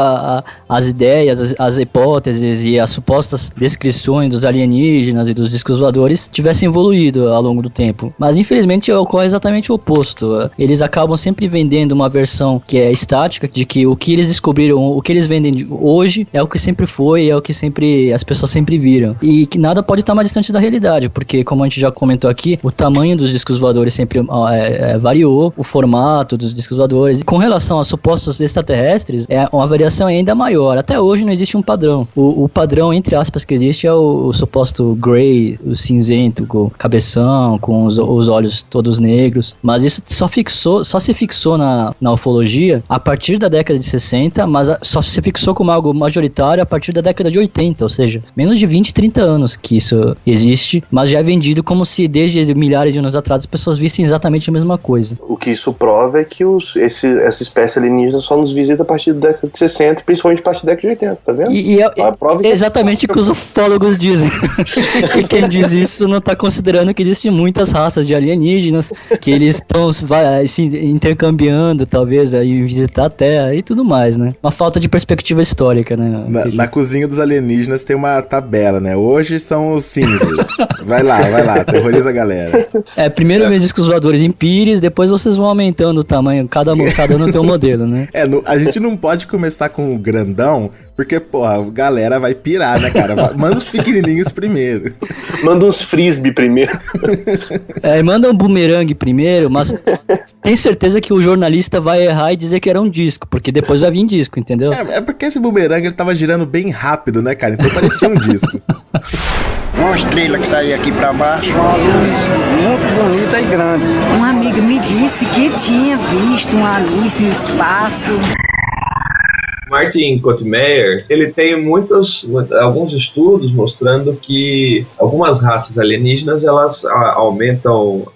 as ideias, as hipóteses e as supostas descrições dos alienígenas e dos discos voadores tivessem evoluído ao longo do tempo. Mas infelizmente ocorre exatamente o oposto. Eles acabam sempre vendendo uma versão que é estática, de que o que eles descobriram, o que eles vendem hoje é o que sempre foi, é o que sempre as pessoas sempre viram. E que nada pode estar mais distante da realidade, porque, como a gente já comentou aqui, o tamanho dos discos voadores sempre variou, o formato dos discos voadores. E com relação a supostos extraterrestres, é uma variação ainda maior. Até hoje não existe um padrão. O padrão, entre aspas, que existe é o suposto grey, o cinzento, com cabeção, com os olhos todos negros. Mas isso só se fixou na ufologia a partir da década de 60, mas só se fixou como algo majoritário a partir da década de 80, ou seja, menos de 20, 30 anos que isso existe, mas já é vendido como se desde milhares de anos atrás as pessoas vissem exatamente a mesma coisa. O que isso prova é que essa espécie alienígena só nos visita a partir da década de 60, principalmente a partir da década de 80, tá vendo? E é exatamente o que os ufólogos dizem. Que quem diz isso não está considerando que existem muitas raças de alienígenas, que eles estão se intercambiando, talvez, aí visitar a Terra e tudo mais, né? Uma falta de perspectiva histórica, né? Na cozinha dos alienígenas tem uma tabela, né? Hoje são os cinzas. Vai lá, terroriza a galera. Primeiro vem discos voadores em pires, depois vocês vão aumentando o tamanho, cada ano tem um modelo, né? A gente não pode começar com o grandão, porque, porra, a galera vai pirar, né, cara? Manda os pequenininhos primeiro. Manda uns frisbee primeiro. Manda um bumerangue primeiro, mas tem certeza que o jornalista vai errar e dizer que era um disco, porque depois vai vir disco, entendeu? É porque esse bumerangue ele tava girando bem rápido, né, cara? Então parecia um disco. Uma estrela que saía aqui pra baixo. Uma luz muito bonita e grande. Uma amiga me disse que tinha visto uma luz no espaço. Martin Kottmeyer, ele tem alguns estudos mostrando que algumas raças alienígenas, elas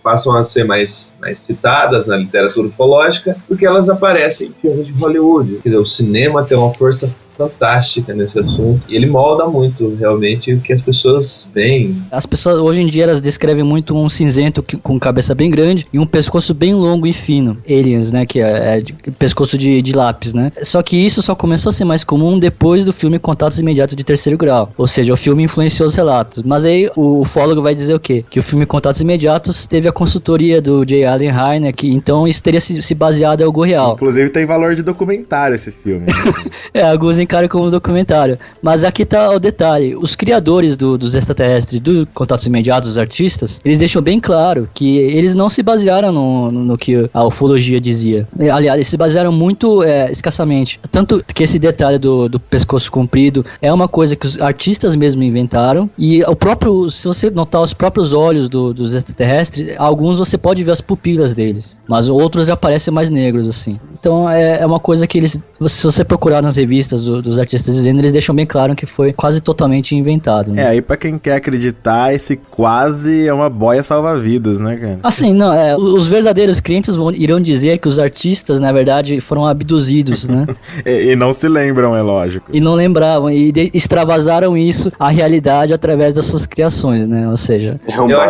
passam a ser mais citadas na literatura ufológica, porque elas aparecem em filmes de Hollywood. Quer dizer, o cinema tem uma força fantástica nesse assunto. E ele molda muito, realmente, o que as pessoas veem. As pessoas, hoje em dia, elas descrevem muito um cinzento com cabeça bem grande e um pescoço bem longo e fino. Aliens, né? Que é pescoço de lápis, né? Só que isso só começou a ser mais comum depois do filme Contatos Imediatos de Terceiro Grau. Ou seja, o filme influenciou os relatos. Mas aí o ufólogo vai dizer o quê? Que o filme Contatos Imediatos teve a consultoria do J. Allen Hynek, que então isso teria se baseado em algo real. Inclusive tem valor de documentário esse filme. Alguns encaram como documentário. Mas aqui tá o detalhe. Os criadores dos extraterrestres, do Contatos Imediatos, os artistas, eles deixam bem claro que eles não se basearam no que a ufologia dizia. Aliás, eles se basearam muito escassamente. Tanto que esse detalhe do pescoço comprido é uma coisa que os artistas mesmo inventaram. E o próprio, se você notar os próprios olhos dos extraterrestres, alguns você pode ver as pupilas deles, mas outros já parecem mais negros, assim. Então é uma coisa que eles, se você procurar nas revistas dos artistas dizendo, eles deixam bem claro que foi quase totalmente inventado, né? Aí pra quem quer acreditar, esse quase é uma boia salva-vidas, né, cara? Assim, não, os verdadeiros crentes irão dizer que os artistas, na verdade, foram abduzidos, né? E não se lembram, é lógico. E não lembravam, e extravasaram isso, a realidade, através das suas criações, né? Ou seja...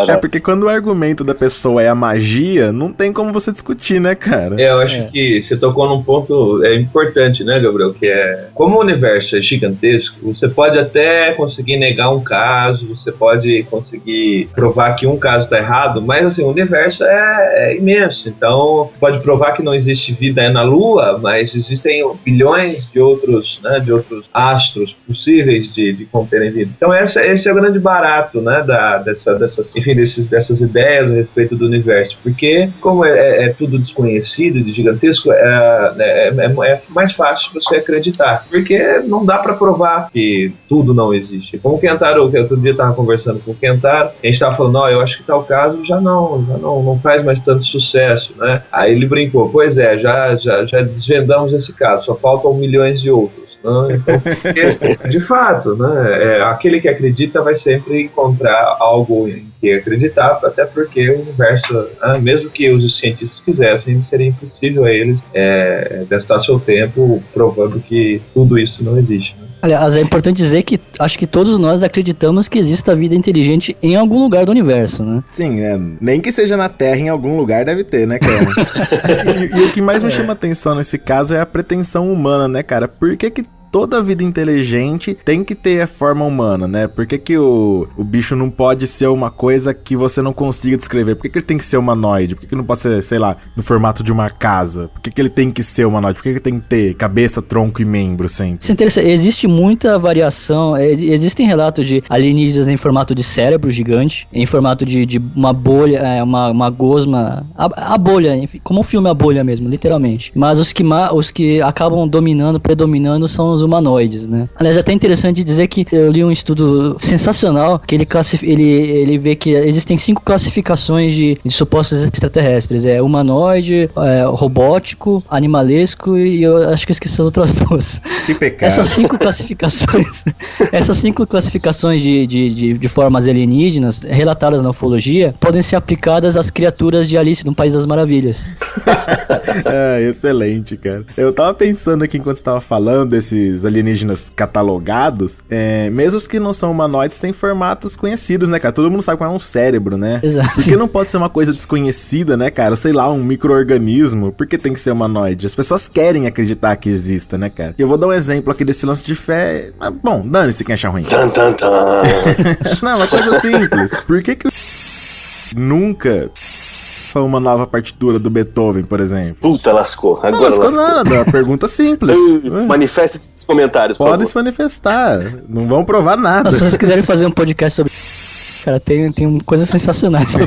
É porque quando o argumento da pessoa é a magia, não tem como você discutir, né, cara? Eu acho que você tocou num ponto importante, né, Gabriel? Que é, como o universo é gigantesco, você pode até conseguir negar um caso, você pode conseguir provar que um caso está errado, mas assim, o universo é imenso, então pode provar que não existe vida na Lua, mas existem bilhões de outros astros possíveis de conterem vida. Então esse é o grande barato, né, dessas ideias a respeito do universo, porque como é tudo desconhecido e gigantesco, é mais fácil você acreditar, porque não dá para provar que tudo não existe. Como o Kentaro, que outro dia estava conversando com o Kentaro, a gente estava falando, eu acho que tal caso já não faz mais tanto sucesso, né? Aí ele brincou, pois já desvendamos esse caso, só faltam milhões de outros. Então, porque, de fato, né, aquele que acredita vai sempre encontrar algo em que acreditar, até porque o universo, mesmo que os cientistas quisessem, seria impossível a eles gastar seu tempo provando que tudo isso não existe, né? Aliás, é importante dizer que acho que todos nós acreditamos que exista vida inteligente em algum lugar do universo, né? Sim, nem que seja na Terra, em algum lugar deve ter, né, cara? e o que mais me chama atenção nesse caso é a pretensão humana, né, cara? Por que toda vida inteligente tem que ter a forma humana, né? Por que o bicho não pode ser uma coisa que você não consiga descrever? Por que ele tem que ser humanoide? Por que não pode ser, sei lá, no formato de uma casa? Por que ele tem que ser humanoide? Por que ele tem que ter cabeça, tronco e membro sempre? Isso é interessante. Existe muita variação. Existem relatos de alienígenas em formato de cérebro gigante, em formato de uma bolha, uma gosma, a bolha, como o filme A Bolha mesmo, literalmente. Mas os que acabam predominando são os humanoides, né? Aliás, é até interessante dizer que eu li um estudo sensacional que ele vê que existem 5 classificações de supostos extraterrestres. Humanoide, robótico, animalesco e eu acho que eu esqueci as outras 2. Que pecado. Essas 5 classificações de formas alienígenas relatadas na ufologia podem ser aplicadas às criaturas de Alice no País das Maravilhas. Excelente, cara. Eu tava pensando aqui enquanto você tava falando desses alienígenas catalogados, mesmo os que não são humanoides têm formatos conhecidos, né, cara? Todo mundo sabe qual é um cérebro, né? Exato. Porque não pode ser uma coisa desconhecida, né, cara? Sei lá, um micro-organismo. Por que tem que ser humanoide? As pessoas querem acreditar que exista, né, cara? E eu vou dar um exemplo aqui desse lance de fé. Bom, dane-se quem achar ruim. Não, uma coisa simples. Por que nunca foi uma nova partitura do Beethoven, por exemplo? Puta, lascou. Agora não lascou nada, é uma pergunta simples. Manifeste-se nos comentários, por Pode se manifestar, não vão provar nada. Se vocês quiserem fazer um podcast sobre... Cara, tem coisas sensacionais.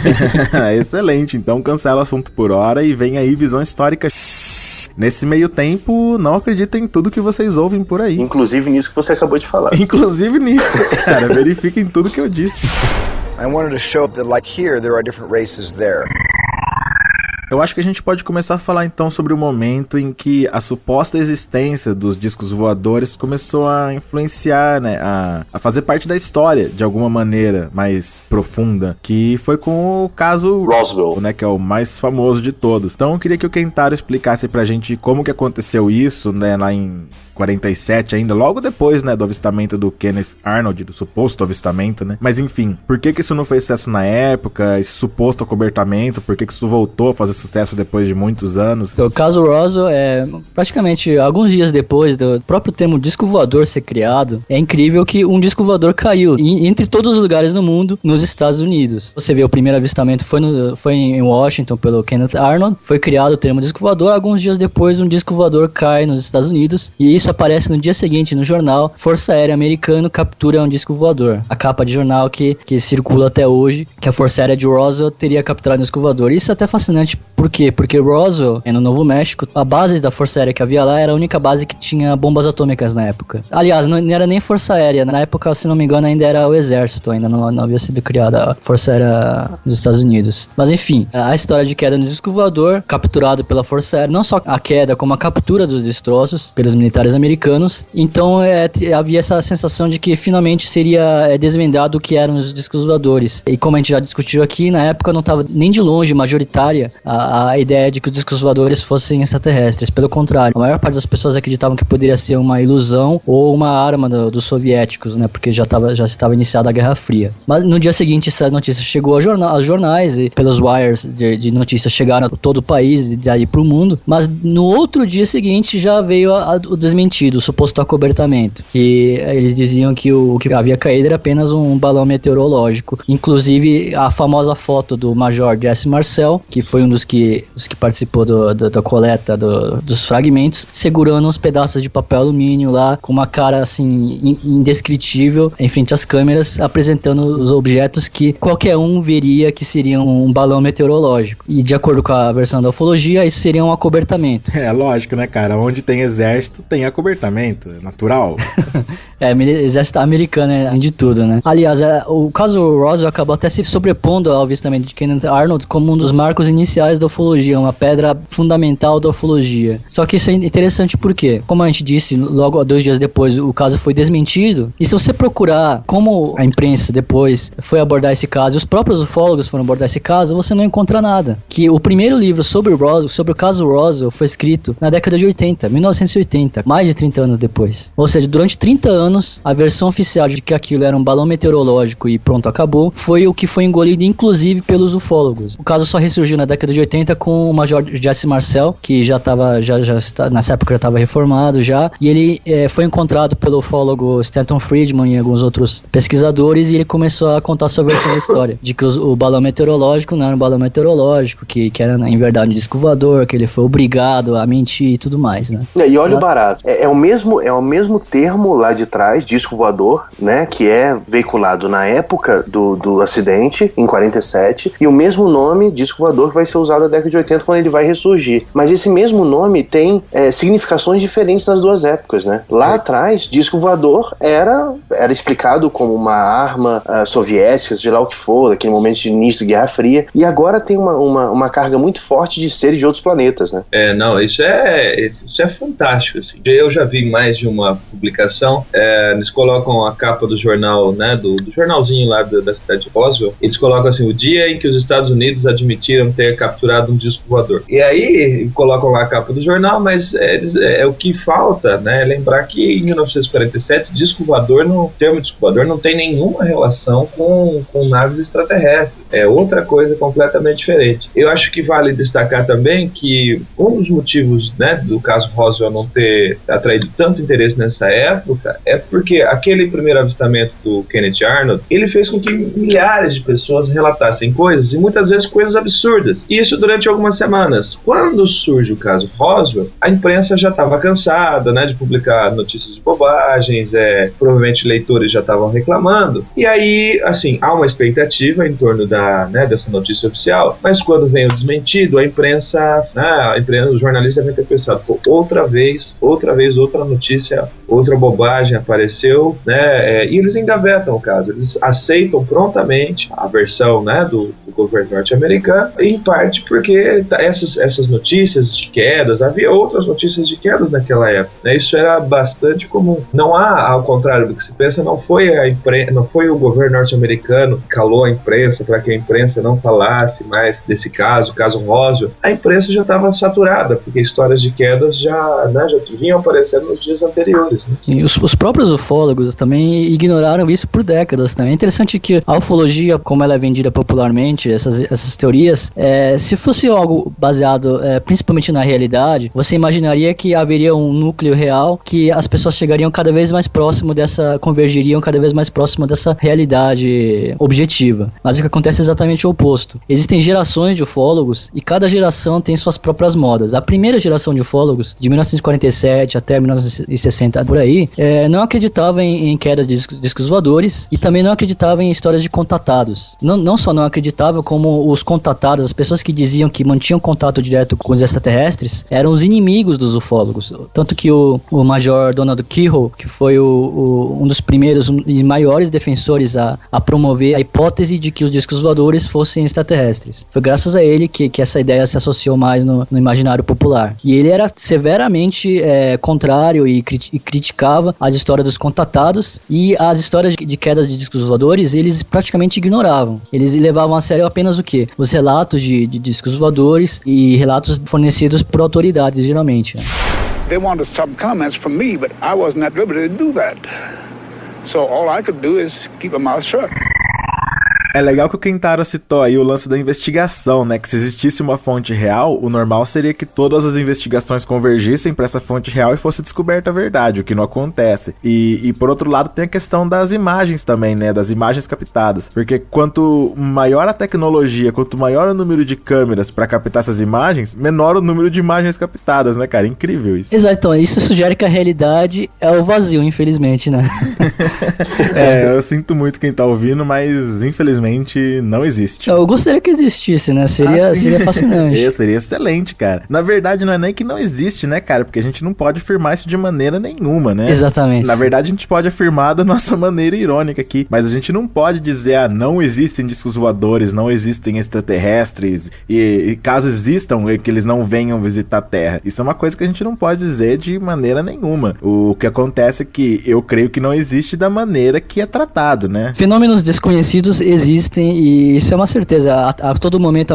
Excelente, então cancela o assunto por hora e vem aí Visão Histórica. Nesse meio tempo, não acreditem em tudo que vocês ouvem por aí. Inclusive nisso que você acabou de falar. Inclusive nisso, cara. Verifiquem tudo que eu disse. I wanted to show that like here, there are different races there. Eu acho que a gente pode começar a falar então sobre o momento em que a suposta existência dos discos voadores começou a influenciar, né, a fazer parte da história de alguma maneira mais profunda, que foi com o caso Roswell, né, que é o mais famoso de todos. Então eu queria que o Kentaro explicasse pra gente como que aconteceu isso, né, lá em 47 ainda, logo depois, né, do avistamento do Kenneth Arnold, do suposto avistamento, né? Mas enfim, por que isso não fez sucesso na época, esse suposto acobertamento, por que isso voltou a fazer sucesso depois de muitos anos? O caso Roswell é praticamente alguns dias depois do próprio termo disco voador ser criado. É incrível que um disco voador caiu entre todos os lugares no mundo, nos Estados Unidos. Você vê, o primeiro avistamento foi em Washington pelo Kenneth Arnold, foi criado o termo disco voador, alguns dias depois um disco voador cai nos Estados Unidos, e isso aparece no dia seguinte no jornal, Força Aérea Americana captura um disco voador. A capa de jornal que circula até hoje, que a Força Aérea de Roswell teria capturado um disco voador. Isso é até fascinante, por quê? Porque Roswell, no Novo México, a base da Força Aérea que havia lá era a única base que tinha bombas atômicas na época. Aliás, não era nem Força Aérea, na época, se não me engano, ainda era o Exército, ainda não havia sido criada a Força Aérea dos Estados Unidos. Mas enfim, a história de queda no disco voador, capturado pela Força Aérea, não só a queda, como a captura dos destroços pelos militares americanos. Então havia essa sensação de que finalmente seria desvendado o que eram os discos voadores. E como a gente já discutiu aqui, na época não estava nem de longe majoritária a ideia de que os discos voadores fossem extraterrestres. Pelo contrário, a maior parte das pessoas acreditavam que poderia ser uma ilusão ou uma arma dos soviéticos, né? Porque já estava iniciada a Guerra Fria. Mas no dia seguinte essa notícia chegou aos jornais e pelos wires de notícias chegaram a todo o país e daí para o mundo. Mas no outro dia seguinte já veio o desmentido, o suposto acobertamento, que eles diziam que o que havia caído era apenas um balão meteorológico. Inclusive a famosa foto do Major Jesse Marcel, que foi um dos que participou da coleta dos fragmentos, segurando uns pedaços de papel alumínio lá, com uma cara assim indescritível em frente às câmeras, apresentando os objetos que qualquer um veria que seriam um balão meteorológico. E de acordo com a versão da ufologia, isso seria um acobertamento. É lógico, né, cara? Onde tem exército, tem acobertamento, é natural. Exército americano é de tudo, né? Aliás, o caso Roswell acabou até se sobrepondo ao avistamento de Kenneth Arnold como um dos marcos iniciais da ufologia, uma pedra fundamental da ufologia. Só que isso é interessante porque, como a gente disse, logo 2 dias depois o caso foi desmentido, e se você procurar como a imprensa depois foi abordar esse caso, e os próprios ufólogos foram abordar esse caso, você não encontra nada. Que o primeiro livro sobre o caso Roswell foi escrito na década de 80, 1980, mais de 30 anos depois. Ou seja, durante 30 anos, a versão oficial de que aquilo era um balão meteorológico e pronto, acabou, foi o que foi engolido inclusive pelos ufólogos. O caso só ressurgiu na década de 80 com o Major Jesse Marcel, que nessa época já estava reformado já, e ele foi encontrado pelo ufólogo Stanton Friedman e alguns outros pesquisadores, e ele começou a contar sua versão da história, de que o balão meteorológico não era um balão meteorológico, que era em verdade um disco voador, que ele foi obrigado a mentir e tudo mais, né? E olha o barato, é o mesmo termo lá de trás, disco voador, né, que é veiculado na época do acidente, em 47, e o mesmo nome, disco voador, que vai ser usado na década de 80 quando ele vai ressurgir. Mas esse mesmo nome tem significações diferentes nas duas épocas, né? Lá atrás, disco voador era explicado como uma arma soviética, seja lá o que for, naquele momento de início da Guerra Fria, e agora tem uma carga muito forte de seres de outros planetas, né? Isso é fantástico, assim. Eu já vi mais de uma publicação, eles colocam a capa do jornal, né, do jornalzinho lá da cidade de Roswell, eles colocam assim, o dia em que os Estados Unidos admitiram ter capturado um disco voador. E aí, colocam lá a capa do jornal, mas o que falta, né, é lembrar que em 1947, o termo disco voador não tem nenhuma relação com naves extraterrestres. É outra coisa completamente diferente. Eu acho que vale destacar também que um dos motivos, né, do caso Roswell não ter atraído tanto interesse nessa época é porque aquele primeiro avistamento do Kenneth Arnold, ele fez com que milhares de pessoas relatassem coisas, e muitas vezes coisas absurdas. E isso durante algumas semanas. Quando surge o caso Roswell, a imprensa já estava cansada, né, de publicar notícias de bobagens, provavelmente leitores já estavam reclamando. E aí, assim, há uma expectativa em torno dessa notícia oficial, mas quando vem o desmentido, a imprensa, os jornalistas devem ter pensado, outra vez, outra notícia, outra bobagem apareceu, né, e eles engavetam o caso, eles aceitam prontamente a versão, né, do governo norte-americano, em parte porque essas notícias de quedas, havia outras notícias de quedas naquela época, né? Isso era bastante comum. Não há, ao contrário do que se pensa, não foi o governo norte-americano que calou a imprensa para que a imprensa não falasse mais desse caso Roswell. A imprensa já estava saturada, porque histórias de quedas já vinham aparecendo nos dias anteriores, né? E os próprios ufólogos também ignoraram isso por décadas, né? É interessante que a ufologia, como ela é vendida popularmente, essas teorias, se fosse algo baseado principalmente na realidade, você imaginaria que haveria um núcleo real, que as pessoas chegariam cada vez mais próximo convergiriam cada vez mais próximo dessa realidade objetiva. Mas o que acontece é exatamente o oposto. Existem gerações de ufólogos e cada geração tem suas próprias modas. A primeira geração de ufólogos, de 1947 até 1960, por aí, não acreditava em queda de discos voadores e também não acreditava em histórias de contatados. Não só não acreditava, como os contatados, as pessoas que diziam que mantinham contato direto com os extraterrestres, eram os inimigos dos ufólogos. Tanto que o Major Donald Keyhoe, que foi um dos primeiros e maiores defensores a promover a hipótese de que os discos voadores fossem extraterrestres. Foi graças a ele que essa ideia se associou mais no imaginário popular. E ele era severamente contrário e criticava as histórias dos contatados, e as histórias de quedas de discos voadores eles praticamente ignoravam. Eles levavam a sério apenas o quê? Os relatos de discos voadores e relatos fornecidos por autoridades, geralmente. They wanted some comments from me, but I wasn't at liberty to do that. So all I could do is keep my mouth shut. É legal que o Kentaro citou aí o lance da investigação, né? Que se existisse uma fonte real, o normal seria que todas as investigações convergissem para essa fonte real e fosse descoberta a verdade, o que não acontece. E por outro lado tem a questão das imagens também, né? Das imagens captadas. Porque quanto maior a tecnologia, quanto maior o número de câmeras para captar essas imagens, menor o número de imagens captadas, né, cara? Incrível isso. Exato, então isso sugere que a realidade é o vazio, infelizmente, né? Eu sinto muito quem tá ouvindo, mas infelizmente não existe. Eu gostaria que existisse, né? Seria fascinante. Seria excelente, cara. Na verdade, não é nem que não existe, né, cara? Porque a gente não pode afirmar isso de maneira nenhuma, né? Exatamente. Na verdade, a gente pode afirmar da nossa maneira irônica aqui, mas a gente não pode dizer, não existem discos voadores, não existem extraterrestres, e caso existam, que eles não venham visitar a Terra. Isso é uma coisa que a gente não pode dizer de maneira nenhuma. O que acontece é que eu creio que não existe da maneira que é tratado, né? Fenômenos desconhecidos existem, e isso é uma certeza. A todo momento,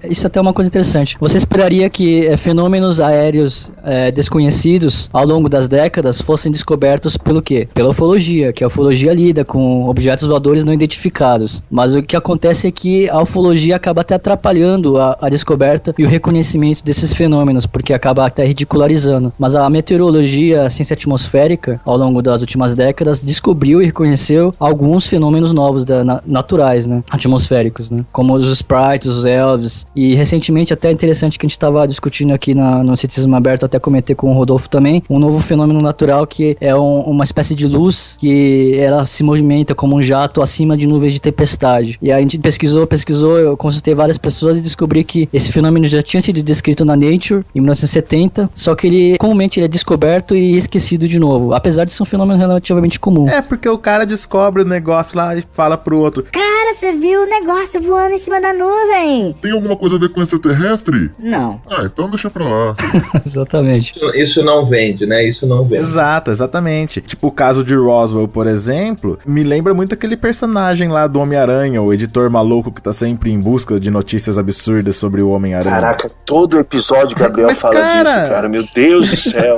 isso é até uma coisa interessante. Você esperaria que fenômenos aéreos desconhecidos ao longo das décadas fossem descobertos pelo quê? Pela ufologia, que a ufologia lida com objetos voadores não identificados. Mas o que acontece é que a ufologia acaba até atrapalhando a descoberta e o reconhecimento desses fenômenos, porque acaba até ridicularizando. Mas a meteorologia, a ciência atmosférica, ao longo das últimas décadas, descobriu e reconheceu alguns fenômenos novos naturais, né? Atmosféricos, né? Como os sprites, os elves. E recentemente, até interessante que a gente estava discutindo aqui no Ceticismo Aberto, até comentei com o Rodolfo também, um novo fenômeno natural que é uma espécie de luz que ela se movimenta como um jato acima de nuvens de tempestade. E a gente pesquisou, eu consultei várias pessoas e descobri que esse fenômeno já tinha sido descrito na Nature em 1970, só que comumente ele é descoberto e esquecido de novo, apesar de ser um fenômeno relativamente comum. Porque o cara descobre o negócio lá e fala pro outro: cara, você viu o negócio voando em cima da nuvem? Tem alguma coisa a ver com extraterrestre? Não. Então deixa pra lá. Exatamente. Isso não vende, né? Isso não vende. Exato, exatamente. Tipo o caso de Roswell, por exemplo, me lembra muito aquele personagem lá do Homem-Aranha, o editor maluco que tá sempre em busca de notícias absurdas sobre o Homem-Aranha. Caraca, todo episódio Gabriel fala disso, cara. Meu Deus do céu.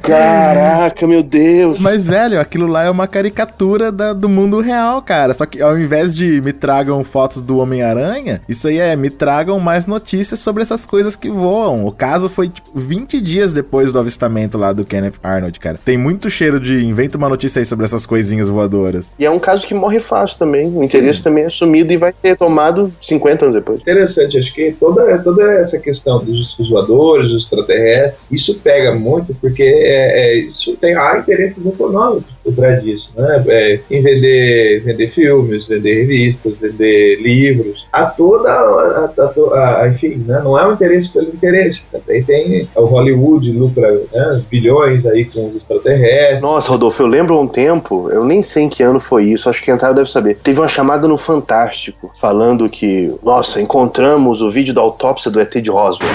Caraca, meu Deus. Mas, velho, aquilo lá é uma caricatura do mundo real, cara. Só que ao invés de me tragam fotos do Homem-Aranha, isso aí me tragam mais notícias sobre essas coisas que voam. O caso foi, tipo, 20 dias depois do avistamento lá do Kenneth Arnold, cara. Tem muito cheiro de inventa uma notícia aí sobre essas coisinhas voadoras. E é um caso que morre fácil também. O interesse também é sumido e vai ter tomado 50 anos depois. Interessante, acho que toda essa questão dos discos voadores, dos extraterrestres, isso pega muito porque há interesses econômicos disso, né? Em vender filmes, vender revistas, vender livros, enfim, né? Não é um interesse pelo interesse. Também tem o Hollywood lucra, né, bilhões aí com os extraterrestres. Nossa, Rodolfo, eu lembro há um tempo, eu nem sei em que ano foi isso, acho que quem entrava deve saber. Teve uma chamada no Fantástico falando que, nossa, encontramos o vídeo da autópsia do ET de Roswell.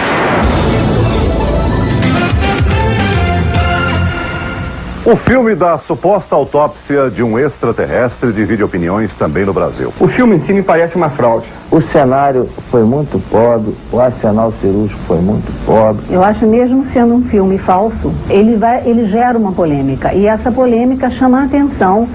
O filme da suposta autópsia de um extraterrestre divide opiniões também no Brasil. O filme em si me parece uma fraude. O cenário foi muito pobre, o arsenal cirúrgico foi muito pobre. Eu acho mesmo sendo um filme falso, ele gera uma polêmica. E essa polêmica chama a atenção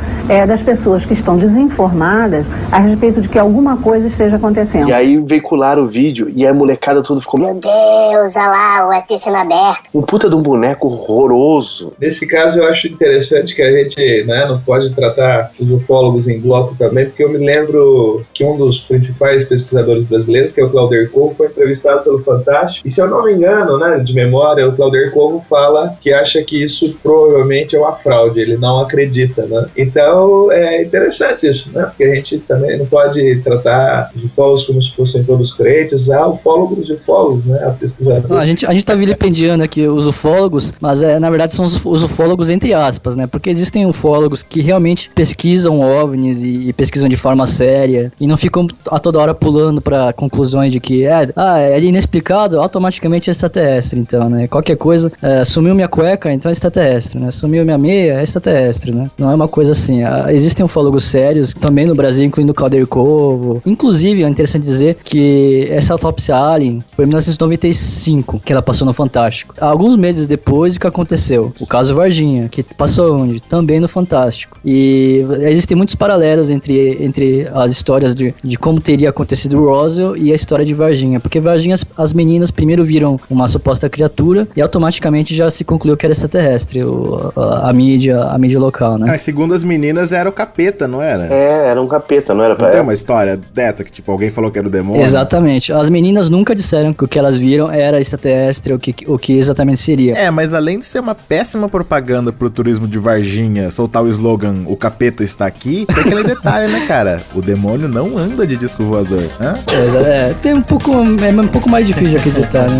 das pessoas que estão desinformadas a respeito de que alguma coisa esteja acontecendo. E aí veicularam o vídeo e a molecada toda ficou... Meu Deus, olha lá, o ET sendo aberto. Um puta de um boneco horroroso. Nesse caso eu acho interessante que a gente, né, não pode tratar os ufólogos em bloco também, porque eu me lembro que um dos principais pesquisadores brasileiros, que é o Clauder Covo, foi entrevistado pelo Fantástico, e se eu não me engano, né, de memória, o Clauder Covo fala que acha que isso provavelmente é uma fraude, ele não acredita, né? Então é interessante isso, né, porque a gente também não pode tratar os ufólogos como se fossem todos crentes, há ufólogos e ufólogos, né, a pesquisador. A gente tá vilipendiando aqui os ufólogos, mas na verdade são os ufólogos entre aspas, né, porque existem ufólogos que realmente pesquisam OVNIs e pesquisam de forma séria, e não ficam a toda hora pulando para conclusões de que é inexplicado, automaticamente é extraterrestre, então, né? Qualquer coisa, sumiu minha cueca, então é extraterrestre, né? Sumiu minha meia, é extraterrestre, né? Não é uma coisa assim. Existem ufólogos sérios também no Brasil, incluindo o Clauder Covo. Inclusive, é interessante dizer que essa autópsia alien foi em 1995, que ela passou no Fantástico. Alguns meses depois, o que aconteceu? O caso Varginha, que passou onde? Também no Fantástico. E existem muitos paralelos entre as histórias de como teria acontecido o Roswell e a história de Varginha, porque Varginha as meninas primeiro viram uma suposta criatura e automaticamente já se concluiu que era extraterrestre, a mídia local, né? Segundo as meninas era o capeta, não era? Era um capeta, não era pra ela? Tem uma história dessa que tipo alguém falou que era o demônio? Exatamente, as meninas nunca disseram que o que elas viram era extraterrestre, o que exatamente seria. Mas além de ser uma péssima propaganda pro turismo de Varginha, soltar o slogan "o capeta está aqui", tem aquele detalhe, né, cara? O demônio não anda de disco voador. Tem um pouco mais difícil de acreditar, né?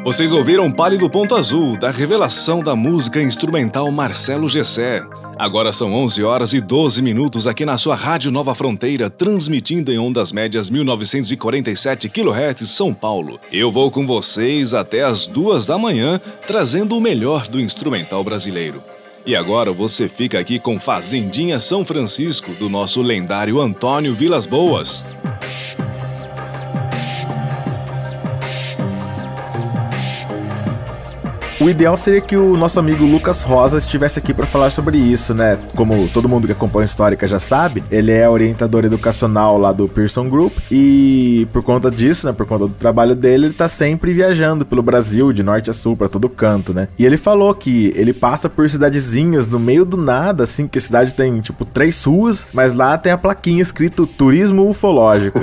Vocês ouviram Pálido Ponto Azul, da revelação da música instrumental Marcelo Gessé. Agora são 11 horas e 12 minutos aqui na sua Rádio Nova Fronteira, transmitindo em ondas médias 1947 kHz São Paulo. Eu vou com vocês até as 2 da manhã, trazendo o melhor do instrumental brasileiro. E agora você fica aqui com Fazendinha São Francisco, do nosso lendário Antônio Vilas Boas. O ideal seria que o nosso amigo Lucas Rosa estivesse aqui para falar sobre isso, né? Como todo mundo que acompanha a Histórica já sabe, ele é orientador educacional lá do Pearson Group e por conta disso, né, por conta do trabalho dele, ele tá sempre viajando pelo Brasil, de norte a sul, para todo canto, né? E ele falou que ele passa por cidadezinhas no meio do nada, assim, que a cidade tem, tipo, 3 ruas, mas lá tem a plaquinha escrito Turismo Ufológico,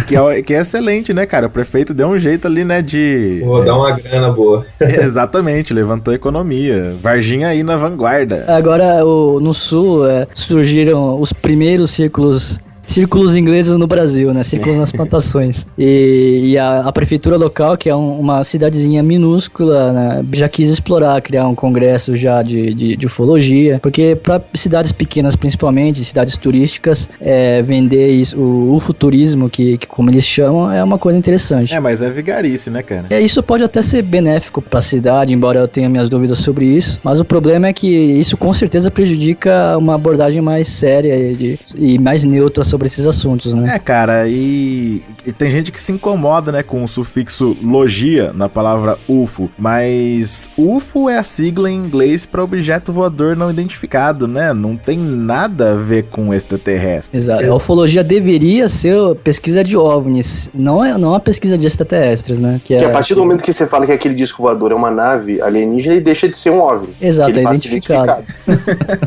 que é excelente, né, cara? O prefeito deu um jeito ali, né, de... Vou dar uma grana boa. Exatamente. Levantou a economia. Varginha aí na vanguarda. Agora, no sul, surgiram os primeiros círculos ingleses no Brasil, né? Círculos nas plantações. E a prefeitura local, que é uma cidadezinha minúscula, né, já quis explorar, criar um congresso já de ufologia, porque para cidades pequenas, principalmente, cidades turísticas, vender isso, o ufoturismo, que como eles chamam, é uma coisa interessante. Mas é vigarice, né, cara? Isso pode até ser benéfico para a cidade, embora eu tenha minhas dúvidas sobre isso, mas o problema é que isso com certeza prejudica uma abordagem mais séria e mais neutra sobre esses assuntos, né? Cara, e tem gente que se incomoda, né, com o sufixo logia na palavra UFO, mas UFO é a sigla em inglês para objeto voador não identificado, né? Não tem nada a ver com extraterrestre. Exato. A ufologia deveria ser pesquisa de OVNIs, não a pesquisa de extraterrestres, né? Que a partir do momento que você fala que aquele disco voador é uma nave alienígena, ele deixa de ser um OVNI. Exato, é identificado.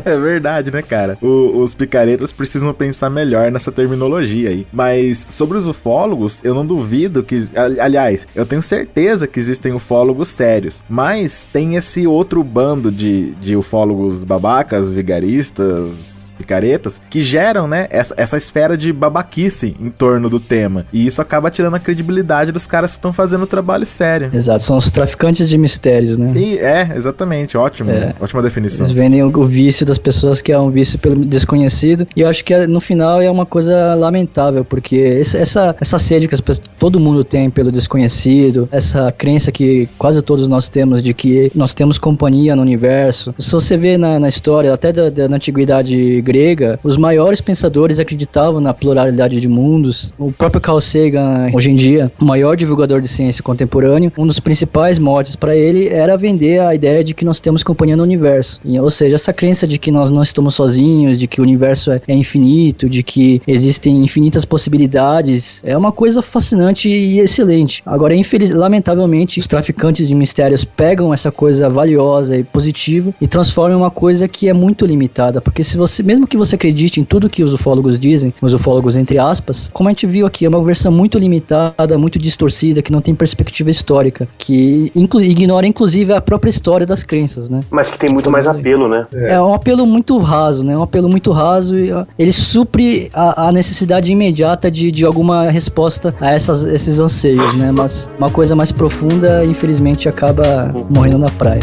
É verdade, né, cara? Os picaretas precisam pensar melhor nessa terminologia aí. Mas sobre os ufólogos, eu não duvido que... Aliás, eu tenho certeza que existem ufólogos sérios. Mas tem esse outro bando de ufólogos babacas, vigaristas... picaretas, que geram, né, essa esfera de babaquice em torno do tema. E isso acaba tirando a credibilidade dos caras que estão fazendo o trabalho sério. Exato, são os traficantes de mistérios, né? E exatamente, ótimo. Ótima definição. Eles vendem o vício das pessoas, que é um vício pelo desconhecido, e eu acho que no final é uma coisa lamentável, porque essa sede que todo mundo tem pelo desconhecido, essa crença que quase todos nós temos de que nós temos companhia no universo. Se você vê na história, até da antiguidade grega, os maiores pensadores acreditavam na pluralidade de mundos. O próprio Carl Sagan, hoje em dia, o maior divulgador de ciência contemporâneo, um dos principais motes para ele era vender a ideia de que nós temos companhia no universo. Ou seja, essa crença de que nós não estamos sozinhos, de que o universo é infinito, de que existem infinitas possibilidades, é uma coisa fascinante e excelente. Agora, lamentavelmente, os traficantes de mistérios pegam essa coisa valiosa e positiva e transformam em uma coisa que é muito limitada, porque se você, mesmo que você acredite em tudo que os ufólogos dizem, os ufólogos entre aspas, como a gente viu aqui, é uma versão muito limitada, muito distorcida, que não tem perspectiva histórica, que ignora inclusive a própria história das crenças, né? Mas que tem muito mais apelo, né? É um apelo muito raso, né? Um apelo muito raso e ele supre a necessidade imediata de alguma resposta a esses anseios, né? Mas uma coisa mais profunda, infelizmente, acaba morrendo na praia.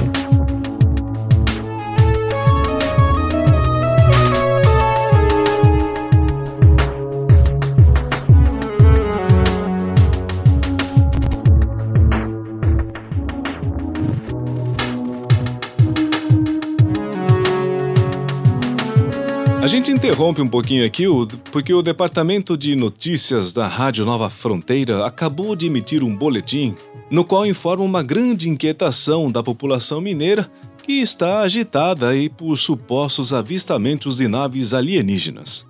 A gente interrompe um pouquinho aqui porque o Departamento de Notícias da Rádio Nova Fronteira acabou de emitir um boletim no qual informa uma grande inquietação da população mineira que está agitada aí por supostos avistamentos de naves alienígenas.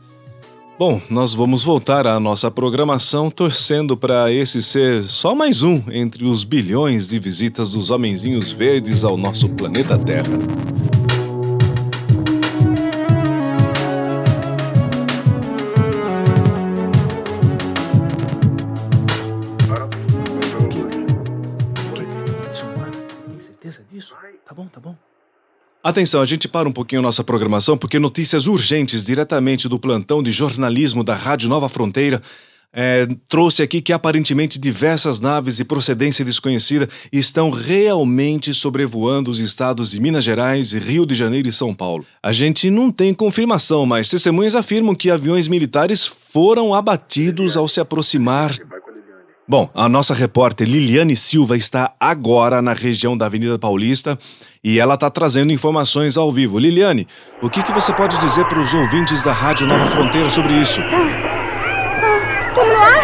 Bom, nós vamos voltar à nossa programação torcendo para esse ser só mais um entre os bilhões de visitas dos homenzinhos verdes ao nosso planeta Terra. Tá bom. Atenção, a gente para um pouquinho a nossa programação porque notícias urgentes diretamente do plantão de jornalismo da Rádio Nova Fronteira trouxe aqui que aparentemente diversas naves de procedência desconhecida estão realmente sobrevoando os estados de Minas Gerais, Rio de Janeiro e São Paulo. A gente não tem confirmação, mas testemunhas afirmam que aviões militares foram abatidos ao se aproximar. Bom, a nossa repórter Liliane Silva está agora na região da Avenida Paulista e ela está trazendo informações ao vivo. Liliane, o que você pode dizer para os ouvintes da Rádio Nova Fronteira sobre isso? Estamos no ar?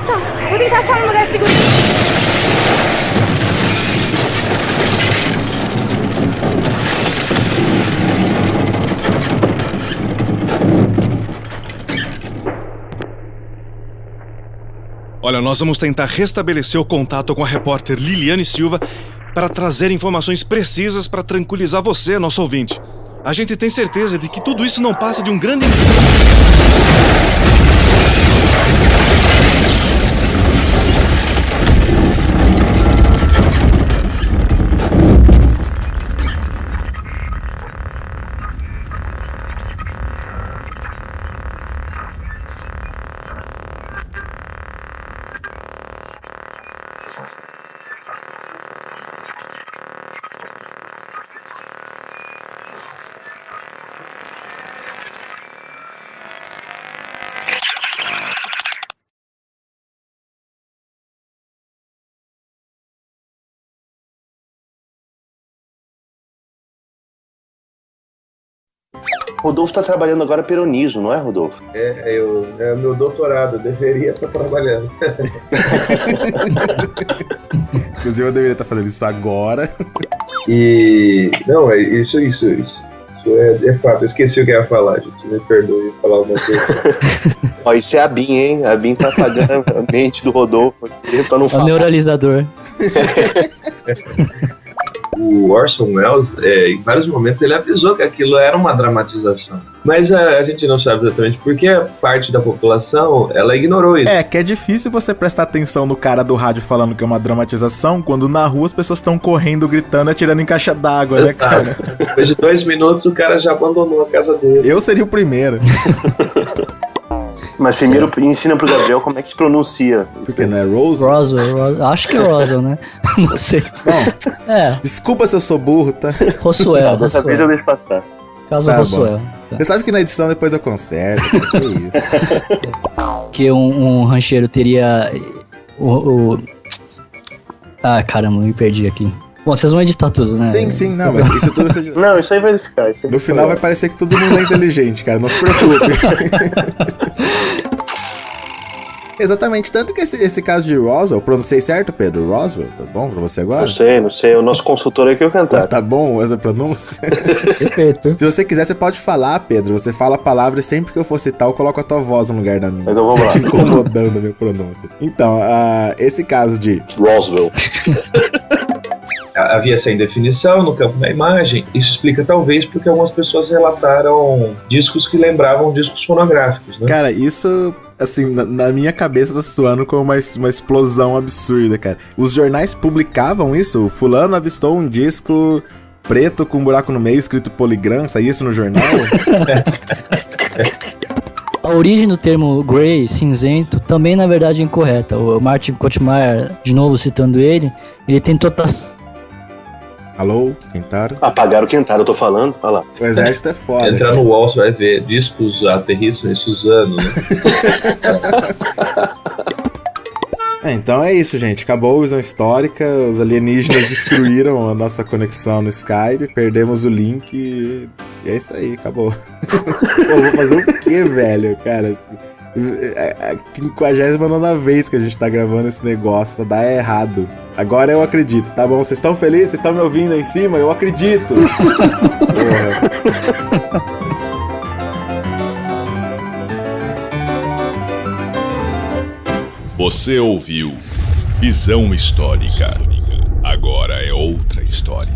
Tá, vou tentar achar um lugar seguro. Olha, nós vamos tentar restabelecer o contato com a repórter Liliane Silva para trazer informações precisas para tranquilizar você, nosso ouvinte. A gente tem certeza de que tudo isso não passa de um grande... Rodolfo tá trabalhando agora peronismo, não é, Rodolfo? É o meu doutorado, eu deveria estar trabalhando. Inclusive eu deveria estar fazendo isso agora. Não, é isso é fato. Eu esqueci o que eu ia falar, gente. Me perdoe, eu ia falar alguma coisa. Ó, isso é a BIM, hein? A BIM tá apagando a mente do Rodolfo aqui pra não falar. O neuralizador. O Orson Welles, em vários momentos, ele avisou que aquilo era uma dramatização. Mas a gente não sabe exatamente porque parte da população, ela ignorou isso. É, que é difícil você prestar atenção no cara do rádio falando que é uma dramatização, quando na rua as pessoas estão correndo, gritando e atirando em caixa d'água, né, cara? Depois de 2 minutos, o cara já abandonou a casa dele. Eu seria o primeiro. Mas primeiro ensina pro Gabriel como é que se pronuncia. Porque não é Roswell? Roswell. Acho que é Roswell, né? Não sei. Bom, desculpa se eu sou burro, tá? Roswell. Dessa vez eu deixo passar. Caso Roswell. Você sabe que na edição depois eu conserto. Que isso? Que um rancheiro teria... Ah, caramba, me perdi aqui. Bom, vocês vão editar tudo, né? Sim, não, mas isso tudo... Não, isso aí vai ficar. No final vai parecer que todo mundo é inteligente, cara, não se preocupe. Exatamente, tanto que esse caso de Roswell, pronunciei certo, Pedro? Roswell, tá bom pra você agora? Não sei, o nosso consultor aqui é o cantar. Tá bom essa pronúncia? Perfeito. Se você quiser, você pode falar, Pedro, você fala a palavra e sempre que eu for citar, eu coloco a tua voz no lugar da minha. Então vamos lá. Incomodando a minha pronúncia. Então, esse caso de... Roswell. Havia essa indefinição no campo da imagem. Isso explica talvez porque algumas pessoas relataram discos que lembravam discos fonográficos, né? Cara, isso, assim, na minha cabeça tá soando como uma explosão absurda, cara. Os jornais publicavam isso? O fulano avistou um disco preto com um buraco no meio escrito Polygram, saía isso no jornal? A origem do termo grey, cinzento, também na verdade é incorreta. O Martin Kotmeier, de novo citando ele tentou Alô, Kentaro? Apagaram o Kentaro, eu tô falando. Olha lá. O exército é foda. Entrar no UOL, você vai ver discos aterrissam em Suzano, né? Então é isso, gente. Acabou a visão histórica. Os alienígenas destruíram a nossa conexão no Skype. Perdemos o link e é isso aí, acabou. Pô, vou fazer o quê, velho? Cara, a 59ª vez que a gente tá gravando esse negócio, só dá errado. Agora eu acredito, tá bom? Vocês estão felizes? Vocês estão me ouvindo aí em cima? Eu acredito! Você ouviu Visão Histórica. Agora é outra história.